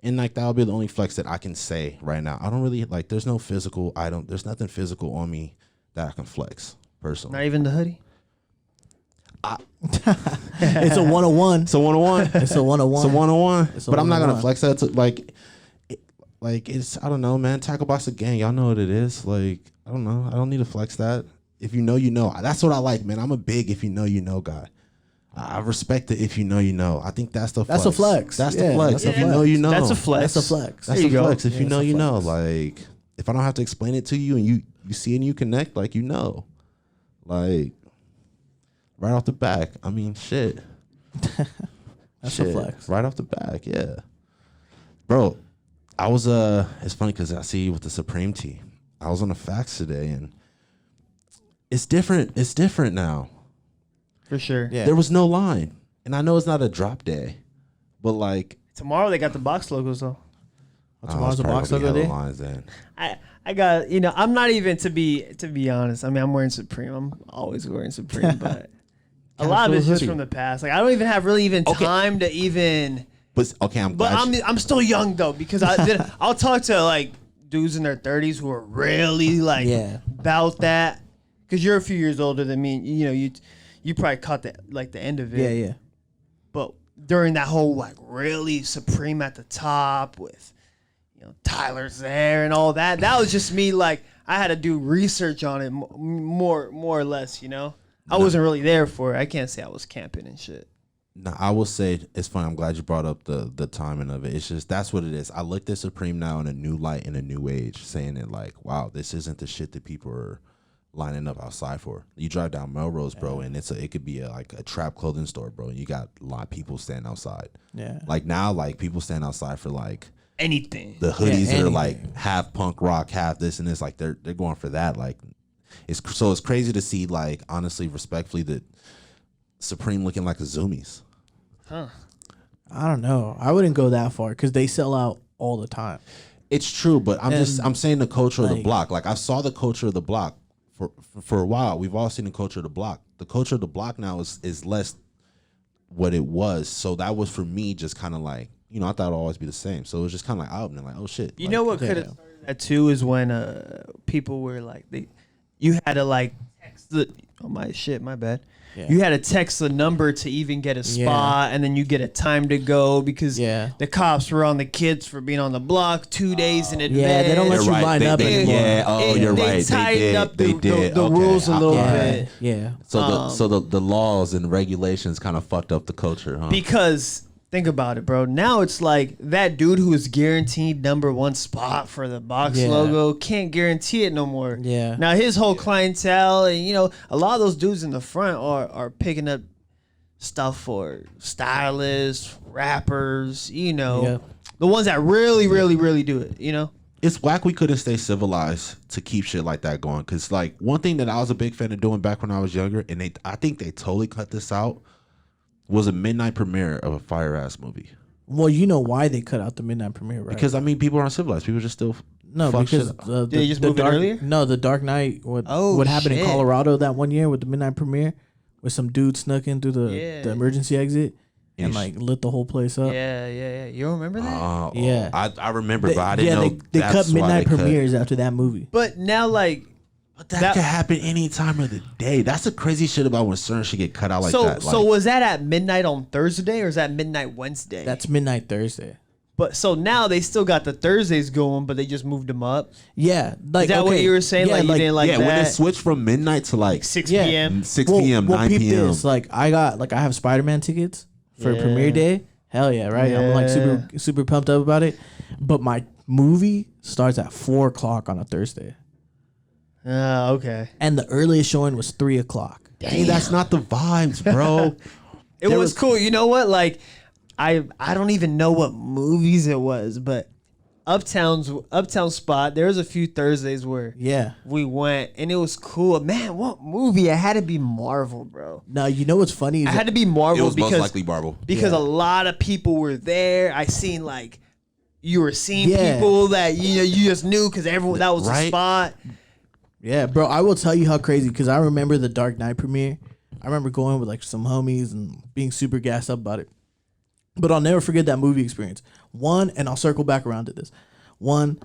And like that would be the only flex that I can say right now. I don't really like there's no physical item, there's nothing physical on me that I can flex personally. Not even the hoodie. It's a 101. It's a 101. It's a 101. It's a 101. It's a But I'm not gonna 101. flex that to like it's I don't know, man. Tacklebox a gang. Y'all know what it is. Like, I don't know. I don't need to flex that. If you know, you know. That's what I like, man. I'm a big if you know guy. I respect it if you know. I think that's the flex. That's a flex. That's Yeah, the flex. that's a If you flex. know, you know. That's a flex. That's a flex. That's There a you go. flex. If Yeah, you know, that's a you know. flex. Like, if I don't have to explain it to you and you see and you connect, like, you know. Like, right off the back. I mean, shit. That's Shit, a flex. right off the back, yeah. Bro, I was it's funny because I see you with the Supreme tee. I was on the facts today, and it's different. It's different now. For sure. Yeah. There was no line, and I know it's not a drop day, but like Tomorrow they got the box logos though. Tomorrow's it's a box probably logo hella day. lines then. I got, I'm not even to be honest. I mean, I'm wearing Supreme. I'm always wearing Supreme, but a lot of it's just from the past. Like I don't even have really even time to even. But okay, But I'm still young though because I'll talk to like dudes in their 30s who are really like about that. Because you're a few years older than me. You probably caught the end of it. Yeah. But during that whole like really Supreme at the top with Tyler's there and all that was just me. Like I had to do research on it more or less. I wasn't really there for it. I can't say I was camping and shit. No, I will say it's funny. I'm glad you brought up the timing of it. It's just that's what it is. I looked at Supreme now in a new light, in a new age, saying it like, wow, this isn't the shit that people are lining up outside for. You drive down Melrose, bro, and it could be like a trap clothing store, bro, and you got a lot of people standing outside. Yeah. Like now, like people stand outside for like anything. The hoodies that are like half punk rock, half this and this. Like they're going for that. Like it's crazy to see. Like honestly, respectfully, that Supreme looking like a Zoomies. Huh. I don't know. I wouldn't go that far because they sell out all the time. It's true, but I'm saying the culture of the block. Like I saw the culture of the block for a while. We've all seen the culture of the block. The culture of the block now is less what it was. So that was for me just kind of like, I thought it'd always be the same. So it was just kind of like eye-opening, like, oh shit. You know what could have started that too is when people were like you had to like text my bad. Yeah. You had to text the number to even get a spot, and then you get a time to go because the cops were on the kids for being on the block 2 days in advance. Yeah, they don't let you line up anymore. Yeah, you're right. They tightened up the rules a little bit. Yeah. So the laws and regulations kind of fucked up the culture, huh? Because think about it, bro. Now it's like that dude who is guaranteed #1 spot for the box logo can't guarantee it no more. Yeah. Now his whole clientele and a lot of those dudes in the front are picking up stuff for stylists, rappers, the ones that really, really, really do it, It's whack we couldn't stay civilized to keep shit like that going. Cause like one thing that I was a big fan of doing back when I was younger, and I think they totally cut this out, was a midnight premiere of a fire ass movie. Well, you know why they cut out the midnight premiere, right? Because people are uncivilized. People just still because did they just move it earlier? No, the Dark Knight. What happened in Colorado that one year with the midnight premiere, where some dude snuck in through the emergency exit and like lit the whole place up. Yeah. You don't remember that? Yeah, I remember, but I didn't know. They cut midnight premieres after that movie. But now, like. That could happen any time of the day. That's the crazy shit about when certain shit get cut out like that. So was that at midnight on Thursday or is that midnight Wednesday? That's midnight Thursday. But so now they still got the Thursdays going, but they just moved them up. Yeah, like is that what you were saying? Yeah, you didn't like that? When they switched from midnight to like 6 p.m., 6 p.m., 9 p.m. This. Like I have Spider-Man tickets for premiere day. Hell yeah, right? I'm like super pumped up about it. But my movie starts at 4:00 on a Thursday. Okay. And the earliest showing was 3:00. Dang, that's not the vibes, bro. It was cool. You know what? Like, I don't even know what movies it was, but Uptown spot. There was a few Thursdays where we went and it was cool. Man, what movie? It had to be Marvel, bro. No, you know what's funny? It had to be Marvel. It was most likely Marvel because a lot of people were there. I seen like you were seeing people that you just knew because everyone that was the spot. Yeah, bro, I will tell you how crazy, because I remember the Dark Knight premiere. I remember going with like some homies and being super gassed up about it. But I'll never forget that movie experience. One, and I'll circle back around to this. One,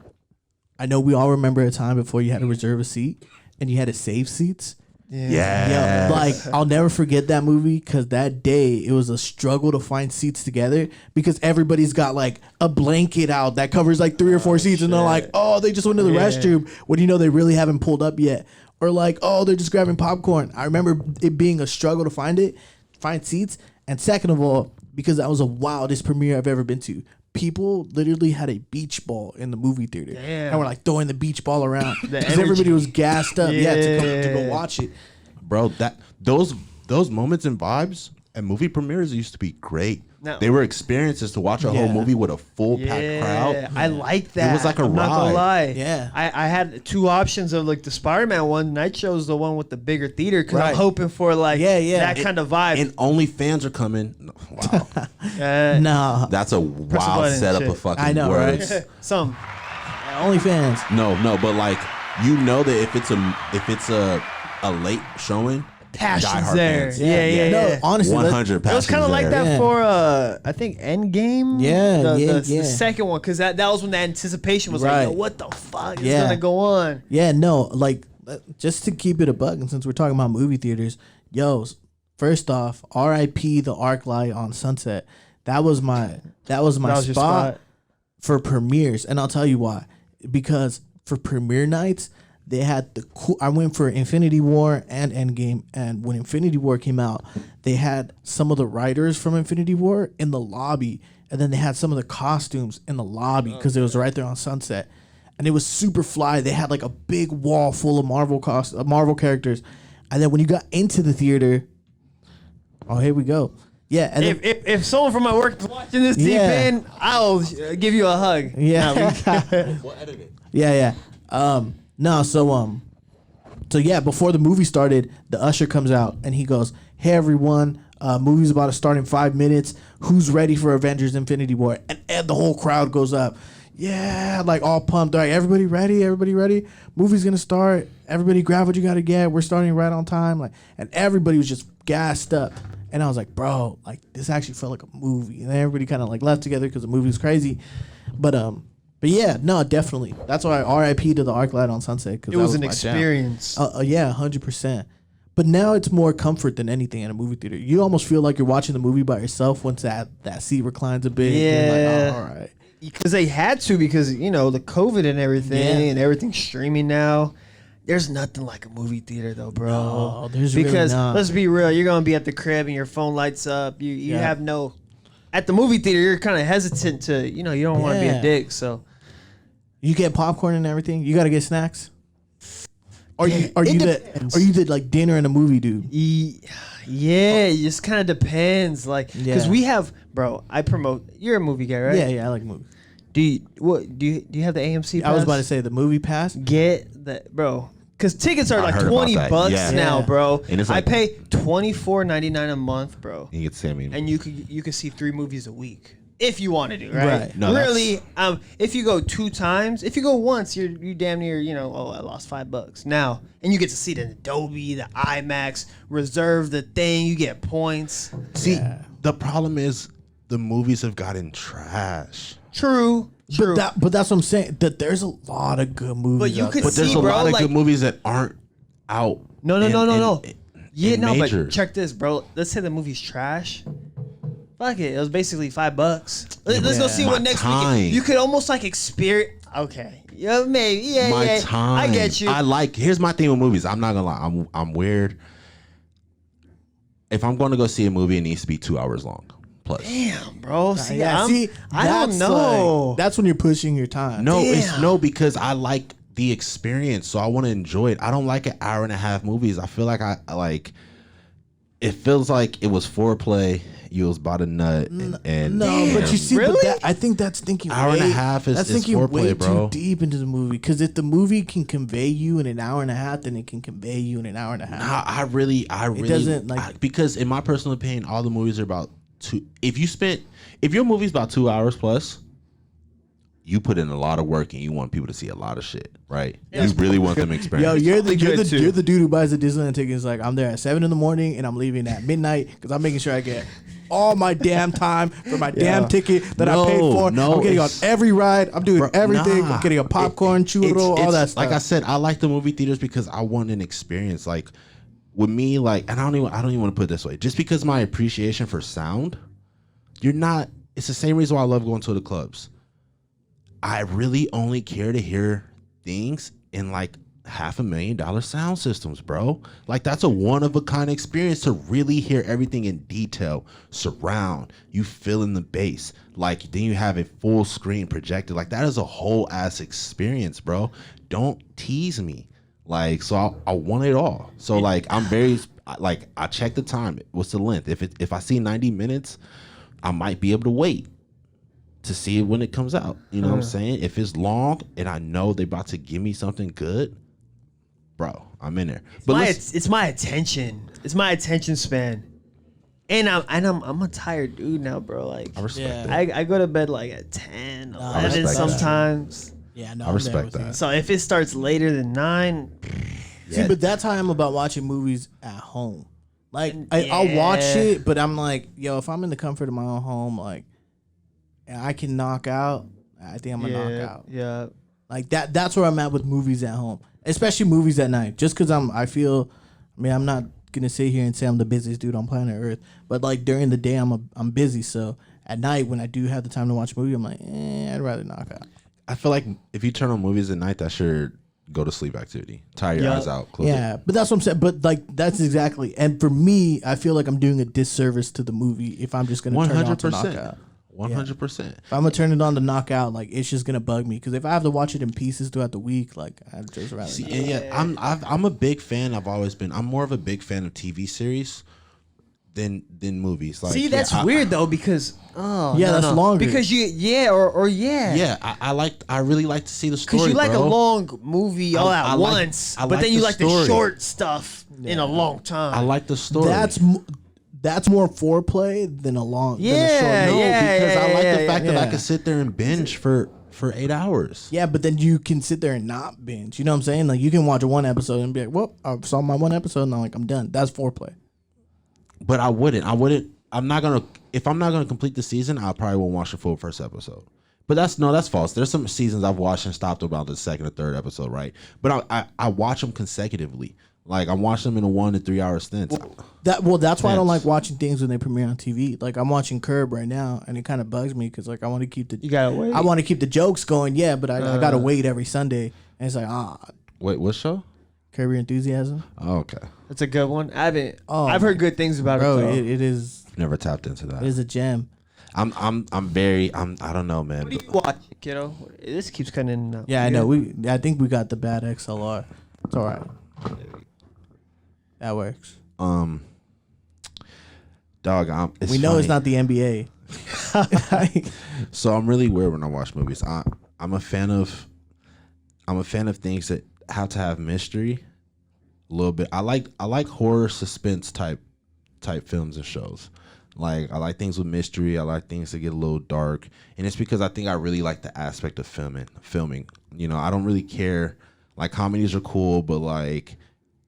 I know we all remember a time before you had to reserve a seat and you had to save seats. Yeah. Like, I'll never forget that movie because that day it was a struggle to find seats together because everybody's got like a blanket out that covers like 3 or 4 seats and they're like, oh, they just went to the restroom when they really haven't pulled up yet. Or like, oh, they're just grabbing popcorn. I remember it being a struggle to find seats. And second of all, because that was the wildest premiere I've ever been to. People literally had a beach ball in the movie theater. Damn. And we're like throwing the beach ball around because everybody was gassed up to go watch it. Bro, those moments and vibes And movie premieres used to be great. No. They were experiences to watch a whole movie with a full packed crowd. I like that. It was like a I'm not gonna ride. lie. Yeah. I had two options of like the Spider-Man one, and I chose the one with the bigger theater because Right. I'm hoping for like that kind of vibe. And only fans are coming. Wow. No. That's a button wild and setup shit. of fucking I know, right? words. Some. OnlyFans. No, but like you know that if it's a late showing, Passion's diehard there. fans. Yeah. No, honestly, 100 It was passions kind of like there. that Yeah. for I think Endgame. Yeah, the yeah. second one, because that was when the anticipation was Right. like, yo, what the fuck is Yeah. gonna go on? Yeah, no, like just to keep it a bug, and since we're talking about movie theaters, first off, R.I.P. the ArcLight on Sunset. That was my That was your spot for premieres, and I'll tell you why. Because for premiere nights, they had the cool. I went for Infinity War and Endgame, and when Infinity War came out, they had some of the writers from Infinity War in the lobby, and then they had some of the costumes in the lobby because it was right there on Sunset, and it was super fly. They had like a big wall full of Marvel characters, and then when you got into the theater, oh here we go, yeah, and then, If someone from my work is watching this deep Yeah. in, I'll give you a hug. yeah, We'll edit it. yeah. No, so yeah, before the movie started, the usher comes out and he goes, "Hey everyone, movie's about to start in 5 minutes. Who's ready for Avengers: Infinity War?" And the whole crowd goes up. Yeah, like all pumped. All right, everybody ready? Everybody ready? Movie's gonna start. Everybody grab what you gotta get. We're starting right on time. Like, and everybody was just gassed up. And I was like, bro, like this actually felt like a movie. And then everybody kind of like left together because the movie was crazy. But yeah, no, definitely. That's why R.I.P. to the ArcLight on Sunset. Cause It was an my jam. experience. Yeah, 100%. But now it's more comfort than anything in a movie theater. You almost feel like you're watching the movie by yourself once that seat reclines a bit. Yeah. You're like, oh, all right. Because they had to, because the COVID and everything, Yeah. and everything's streaming now. There's nothing like a movie theater though, bro. No, there's really because not. let's be real, you're gonna be at the crib and your phone lights up. You Yeah. have no. At the movie theater, you're kind of hesitant to, you don't want to be Yeah. a dick. So You get popcorn and everything. You got to get snacks. Are you depends. the like dinner and a movie dude? yeah, it just kind of depends. Like, because Yeah. we have, bro. I promote. You're a movie guy, right? Yeah, I like movies. Do you have the AMC? I was pass? about to say the movie pass. Get that, bro. Because tickets are I like heard about $20 that. Yeah. now, Yeah. bro. And it's I like- pay $24.99 a month, bro. You get to see me. And you can see 3 movies a week if you want to do, right? Right. No, really, if you go 2 times, if you go once, you damn near, I lost $5 now, and you get to see the Dolby, the IMAX, reserve the thing, you get points. See, the problem is the movies have gotten trash. True. But that's what I'm saying. That there's a lot of good movies. But you out could there. But there's see, a bro, lot of like- good movies that aren't out. No. Yeah, in no, majors. but check this, bro. Let's say the movie's trash. Fuck it. It was basically $5. Let's go Yeah. see My what next time. week. You could almost like experience. Okay. Yeah, maybe. Yeah, My yeah. time. I get you. Here's my thing with movies. I'm not gonna lie. I'm weird. If I'm going to go see a movie, it needs to be 2 hours long plus. Damn, bro. See, Yeah, I don't that's know. like- that's when you're pushing your time. No, it's Damn. no, because I like the experience, so I want to enjoy it. I don't like an hour and a half movies. I feel like it feels like it was foreplay. You was about a nut, and No, but you see, Really? I think that's thinking Hour and a way- half is that's thinking foreplay, way bro. too deep into the movie. Because if the movie can convey you in an hour and a half, then it can convey you in an hour and a half. I really doesn't, like- because in my personal opinion, all the movies are about 2. If your movie's about 2 hours plus, you put in a lot of work and you want people to see a lot of shit, right? You really want them to experience. Yo, you're the good, too. you're the dude who buys the Disneyland tickets. Like, I'm there at 7 a.m. and I'm leaving at midnight because I'm making sure I get all my damn time for my damn ticket that I paid for. No, I'm getting on it's- every ride. I'm doing Bro, everything. nah. I'm getting a popcorn, churro, all that stuff. Like I said, I like the movie theaters because I want an experience. Like with me, like, and I don't even want to put it this way. Just because my appreciation for sound, it's the same reason why I love going to the clubs. I really only care to hear things in like $500,000 sound systems, bro. Like that's a one of a kind experience to really hear everything in detail, surround, you feeling the bass. Like then you have it full screen projected. Like that is a whole ass experience, bro. Don't tease me. Like, so I want it all. So like, I check the time. What's the length? If I see 90 minutes, I might be able to wait to see it when it comes out. You know what I'm saying? If it's long and I know they're about to give me something good, bro, I'm in there. It's my attention. It's my attention span. And I'm a tired dude now, bro. Like I respect that. I go to bed like at 10, 11 sometimes. Yeah, no, I respect that. So if it starts later than 9, see, but that's how I'm about watching movies at home. Like I'll watch it, but I'm like, yo, if I'm in the comfort of my own home, like, and I can knock out, I think I'm gonna knock out. Yeah, like that. That's where I'm at with movies at home, especially movies at night. Just because I'm not gonna sit here and say I'm the busiest dude on planet Earth, but like during the day I'm busy. So at night when I do have the time to watch a movie, I'm like, I'd rather knock out. I feel like if you turn on movies at night, that's your go to sleep activity. Tire your eyes out. Close it. But that's what I'm saying. But like that's exactly. And for me, I feel like I'm doing a disservice to the movie if I'm just gonna turn it on to knock out. 100%. If I'm gonna turn it on to knock out, like it's just gonna bug me. Because if I have to watch it in pieces throughout the week, like I'd just rather. See, and I'm a big fan. I've always been. I'm more of a big fan of TV series than movies. Like, see, that's weird though because that's longer. Because I really like to see the story. Because you like bro. a long movie all at once, but then you like the short stuff in a long time. I like the story. That's more foreplay than a long. Than a short. No, because I like the fact that I can sit there and binge for 8 hours. Yeah, but then you can sit there and not binge. You know what I'm saying? Like you can watch one episode and be like, "Well, I saw my one episode and I'm done." That's foreplay. But I wouldn't. I'm not gonna. If I'm not gonna complete the season, I probably won't watch the full first episode. But that's false. There's some seasons I've watched and stopped about the second or third episode, right? But I watch them consecutively. Like I'm watching them in a 1 to 3 hour stints. That's why I don't like watching things when they premiere on TV. Like I'm watching Curb right now, and it kind of bugs me because like I want to keep I want to keep the jokes going, but I gotta wait every Sunday, and it's like Wait, what show? Curb Your Enthusiasm. Oh, okay. That's a good one. I've heard good things about bro, it. It is. Never tapped into that. It is a gem. I don't know, man. What do you watch, kiddo? This keeps cutting in and out. Yeah, I know. I think we got the bad XLR. It's all right. That works. Dog, we know it's not the NBA. So I'm really weird when I watch movies. I'm a fan of things that have to have mystery a little bit. I like horror suspense type films and shows. Like I like things with mystery. I like things that get a little dark, and it's because I think I really like the aspect of filming. You know, I don't really care. Like comedies are cool, but like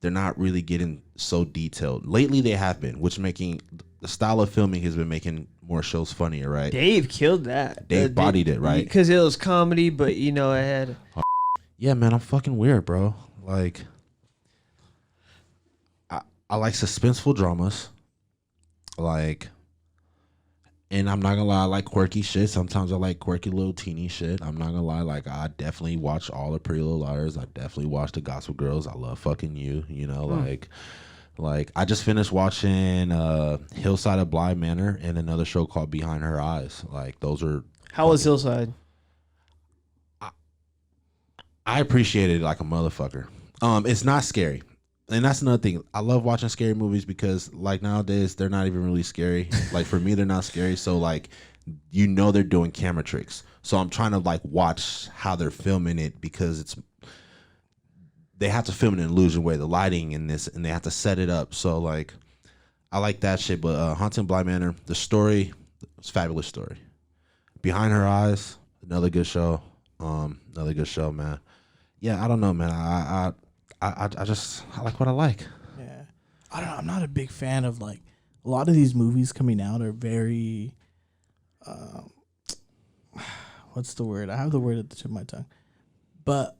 they're not really getting so detailed. Lately they have been, which making the style of filming has been making more shows funnier, right? Dave killed that. Dave bodied it, right? Because it was comedy, but it had. Yeah, man, I'm fucking weird, bro. Like, I like suspenseful dramas. Like, and I'm not gonna lie, I like quirky shit. Sometimes I like quirky little teeny shit. I'm not gonna lie, like I definitely watch all the Pretty Little Liars. I definitely watch the Gospel Girls. I love fucking you. You know, like I just finished watching Hillside of Bly Manor and another show called Behind Her Eyes. Like those are. How was Hillside? I appreciate it like a motherfucker. It's not scary. And that's another thing. I love watching scary movies because, like, nowadays, they're not even really scary. Like, for me, they're not scary. So, like, they're doing camera tricks. So I'm trying to, like, watch how they're filming it because they have to film it in an illusion way, the lighting in this, and they have to set it up. So, like, I like that shit. But Haunting Bly Manor, the story, it's a fabulous story. Behind Her Eyes, another good show. Man. Yeah, I don't know, man. I like what I like. Yeah, I don't know. I'm not a big fan of like a lot of these movies coming out are very, what's the word? I have the word at the tip of my tongue, but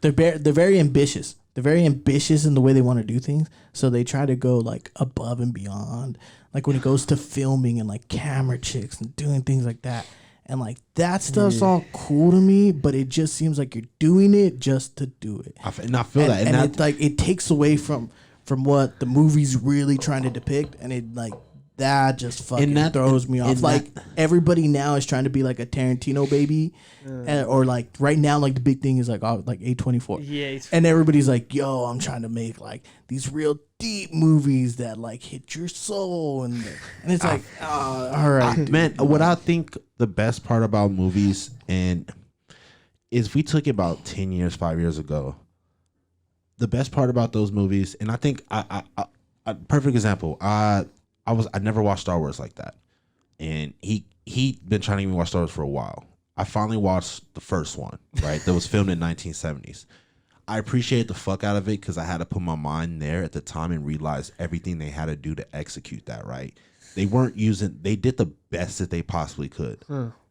they're very ambitious. They're very ambitious in the way they want to do things. So they try to go like above and beyond. Like when it goes to filming and like camera chicks and doing things like that. And like that stuff's all cool to me, but it just seems like you're doing it just to do it. I feel that, and it like it takes away from what the movie's really trying to depict, and it like that just fucking throws me off. Like everybody now is trying to be like a Tarantino baby, or like right now, like the big thing is like A24. Yeah, and everybody's like, "Yo, I'm trying to make like these real deep movies that like hit your soul," and it's like, all right, man. What I think the best part about movies and is if we took it about 10 years, 5 years ago, the best part about those movies, and I think a perfect example. I never watched Star Wars like that, and he'd been trying to get me watch Star Wars for a while. I finally watched the first one, right? That was filmed in 1970s. I appreciate the fuck out of it because I had to put my mind there at the time and realize everything they had to do to execute that, right? They did the best that they possibly could.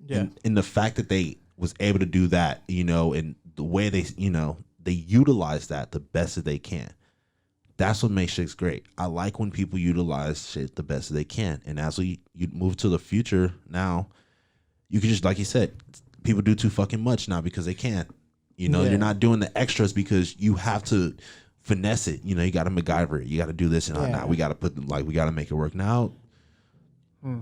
Yeah. And the fact that they was able to do that, and the way they utilize that the best that they can. That's what makes shit great. I like when people utilize shit the best that they can. And as you move to the future now, you can just, like you said, people do too fucking much now because they can. You're not doing the extras because you have to finesse it. You got to MacGyver it. You got to do this and that. We got to we got to make it work now.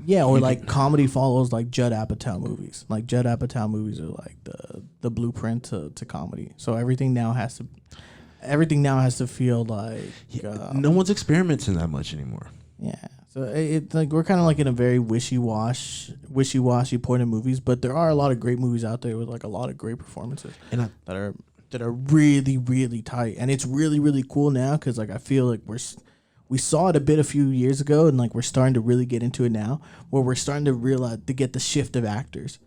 Yeah, or like comedy follows like Judd Apatow movies. Like Judd Apatow movies are like the blueprint to comedy. So everything now has to feel like no one's experimenting that much anymore. Yeah, so it's like we're kind of like in a very wishy-washy point of movies, but there are a lot of great movies out there with like a lot of great performances that are really, really tight, and it's really, really cool now because like I feel like we saw it a few years ago, and like we're starting to really get into it now, where we're starting to realize to get the shift of actors.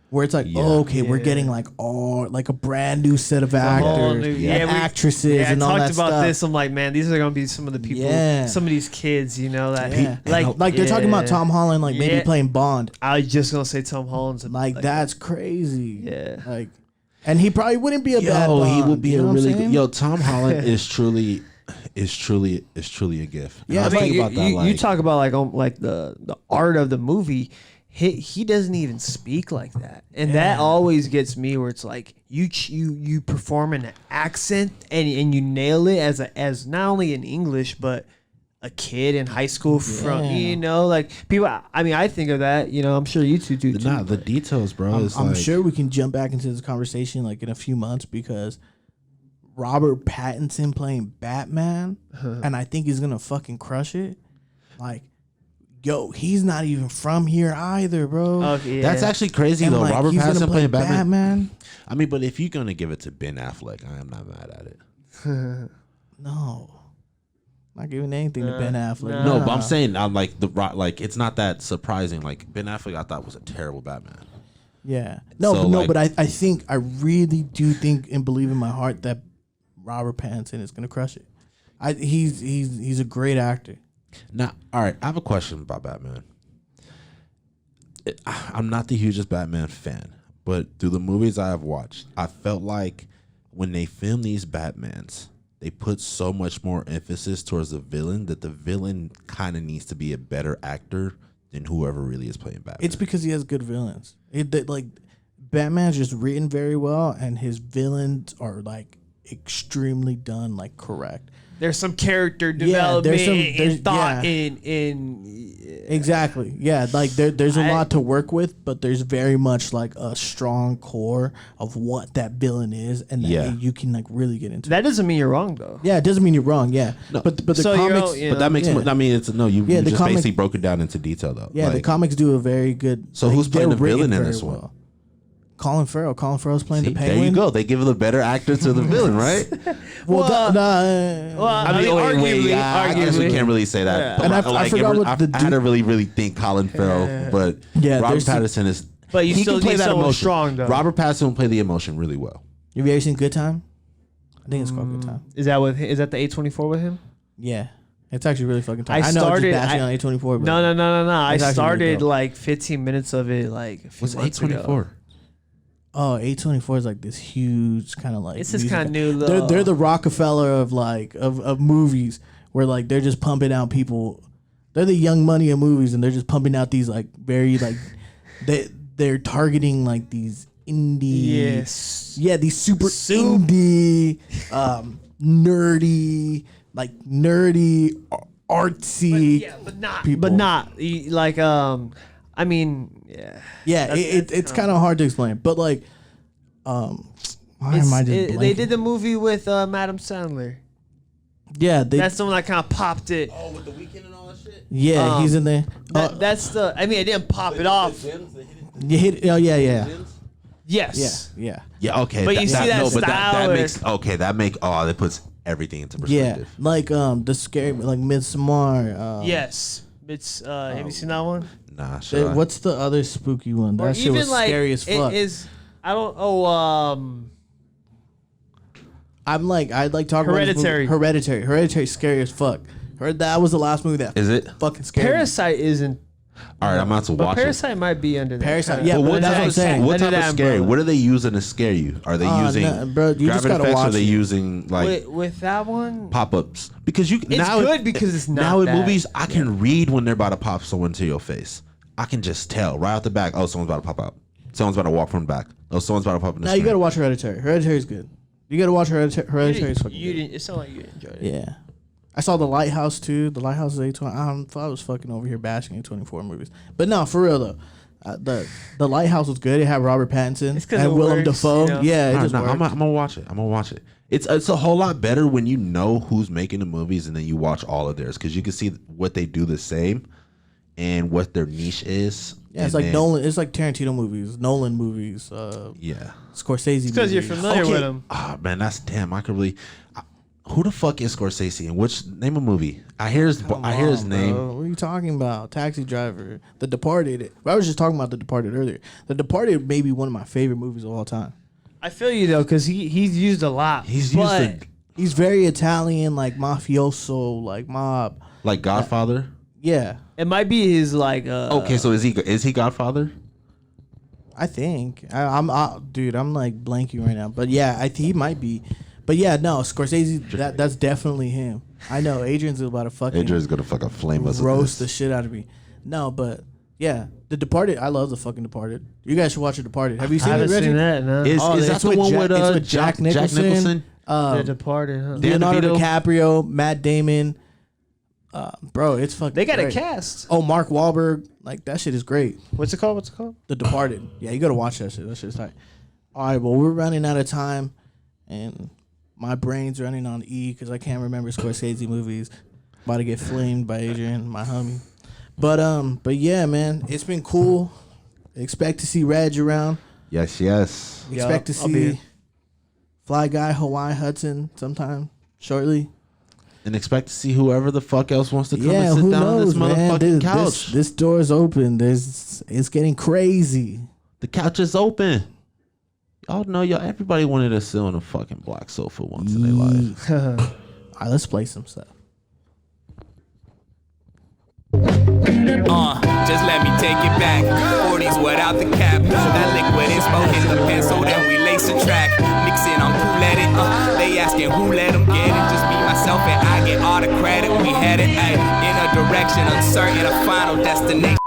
Where it's like, we're getting like a brand new set of actors, actresses, and all that stuff. I talked about this. I'm like, man, these are gonna be some of the people, some of these kids, like they're talking about Tom Holland, like maybe playing Bond. I was just gonna say Tom Holland's like that's crazy. Yeah, like, and he probably wouldn't be a bad Bond. He would be a really good. Tom Holland is truly a gift. Yeah, you talk about like the art of the movie. He doesn't even speak like that, and that always gets me. Where it's like you perform an accent and you nail it as not only in English but a kid in high school from like people. I mean, I think of that. I'm sure you two do too. Nah, the details, bro. I'm sure we can jump back into this conversation like in a few months because Robert Pattinson playing Batman, and I think he's gonna fucking crush it. Like. Yo, he's not even from here either, bro. That's actually crazy though. Like, Robert Pattinson playing Batman. I mean, but if you're gonna give it to Ben Affleck, I am not mad at it. No, not giving anything to Ben Affleck. No, but I'm saying I'm like it's not that surprising. Like Ben Affleck, I thought was a terrible Batman. Yeah, but I think I really do think and believe in my heart that Robert Pattinson is gonna crush it. He's a great actor. Now, all right, I have a question about Batman. I'm not the hugest Batman fan, but through the movies I have watched, I felt like when they film these Batmans, they put so much more emphasis towards the villain that the villain kind of needs to be a better actor than whoever really is playing Batman. It's because he has good villains. Batman's just written very well, and his villains are like extremely done, like correct. There's some character development and thought in exactly. Yeah, like there's a lot to work with, but there's very much like a strong core of what that villain is, and that you can like really get into. That doesn't mean you're wrong though. Yeah, it doesn't mean you're wrong. Yeah, no. but the so comics. But that makes. I mean, it's you just basically broke it down into detail though. Yeah, the comics do a very good. So who's playing the villain in this one? Colin Farrell. Colin Farrell's playing the Penguin. There you go. They give the better actor to the villain, right? I guess we can't really say that. Yeah. And I forgot what I had to really think Colin Farrell, but Robert Pattinson is. But he still can play that emotion. Strong though. Robert Pattinson will play the emotion really well. Have you ever seen Good Time? I think it's called Good Time. Is that the A24 with him? Yeah. It's actually really fucking tight. I know I'm just bashing on A24. But no. I started like 15 minutes of it like a few months A24? ago. Oh, A24 is like this huge kind of like. It's this kind of new. They're the Rockefeller of like of movies where like they're just pumping out people. They're the Young Money of movies, and they're just pumping out these like very like they're targeting like these indie. Yes. Yeah, these super indie, nerdy artsy. but not. people. But not like I mean, yeah. Yeah, it's kind of hard to explain, but like, why am I just? They did the movie with Adam Sandler. Yeah, that's the one that kind of popped it. Oh, with the Weeknd and all that shit. Yeah, he's in there. That's the. I mean, it didn't pop it off. You hit. Oh yeah. Yes. Yeah. Yeah. Okay. But you see that but style that makes okay. That puts everything into perspective. Yeah, like the scary, like Midsommar. Yes. It's. Have you seen that one? Nah. Sure. What's the other spooky one? That shit was scary as fuck. It is. I don't. Oh. I'm like, I'd like talking Hereditary. about Hereditary, scary as fuck. Heard that was the last movie that is it fucking scary. Parasite isn't. All right, I'm about to watch Parasite might be under that. Parasite, yeah, But that's what I'm saying. What type of scary? What are they using to scare you? Are they using bro, you just gravity gotta effects? Or watch are they it. using like with that one? pop-ups? Because you It's now good because it's not now in that. movies. I can read when they're about to pop someone to your face. I can just tell right out the back. Oh, someone's about to pop out. Someone's about to walk from the back. Oh, someone's about to pop in the Now you screen. gotta watch Hereditary. Hereditary's good. You gotta watch Hereditary. Is fucking good. It sounded like you enjoyed it. Yeah. I saw The Lighthouse too. The Lighthouse is A24. I thought I was fucking over here bashing A24 movies. But no, for real though. The Lighthouse was good. It had Robert Pattinson It's 'cause and it Willem works, Dafoe. you know? Yeah, it All right, just no, worked. I'm gonna watch it. I'm gonna watch it. It's a whole lot better when you know who's making the movies and then you watch all of theirs because you can see what they do the same and what their niche is. Yeah, it's And like then- Nolan. It's like Tarantino movies, Nolan movies, Yeah. Scorsese. Because you're movies. familiar Okay. with them. Ah, man, that's damn. I could really. Who the fuck is Scorsese and which name a movie? I hear his name. Bro. What are you talking about? Taxi Driver, The Departed. I was just talking about The Departed earlier. The Departed may be one of my favorite movies of all time. I feel you though, because he's used a lot. He's used it He's very Italian, like mafioso, like mob. like Godfather. Yeah, It might be his like. Okay, so is he Godfather? I think. I'm like blanking right now, but yeah, he might be. But yeah, no, Scorsese. That's definitely him. I know Adrian's about to fucking. Adrian's gonna fucking flame us. roast the shit out of me. No, but yeah, The Departed. I love The fucking Departed. You guys should watch The Departed. Have you seen I haven't it, Reggie? seen that. No. Is that it's the with one it's with Jack Nicholson? The Departed. Huh? Leonardo DeVito? DiCaprio, Matt Damon. Bro, it's fucking. They got great. a cast. Oh, Mark Wahlberg. Like that shit is great. What's it called? The Departed. Yeah, you gotta watch that shit. That shit's tight. All right, well, we're running out of time, and my brain's running on E because I can't remember Scorsese movies. About to get flamed by Adrian, my homie. But yeah, man, it's been cool. Expect to see Reg around. Yes. Expect to I'll be see here. Fly Guy Hawaii Hudson sometime shortly. And expect to see whoever the fuck else wants to come Yeah, and sit who down on this knows, man? motherfucking couch. This door's open. It's getting crazy. The couch is open. Y'all know everybody wanted to sit on a fucking black sofa once in their life. All right, let's play some stuff. Just let me take it back. 40s without the cap. That liquid inspo hit the pencil, then we lace a track. Mixing on who let it. They asking who let them get it. Just be myself and I get all the credit. We headed in a direction uncertain, a final destination.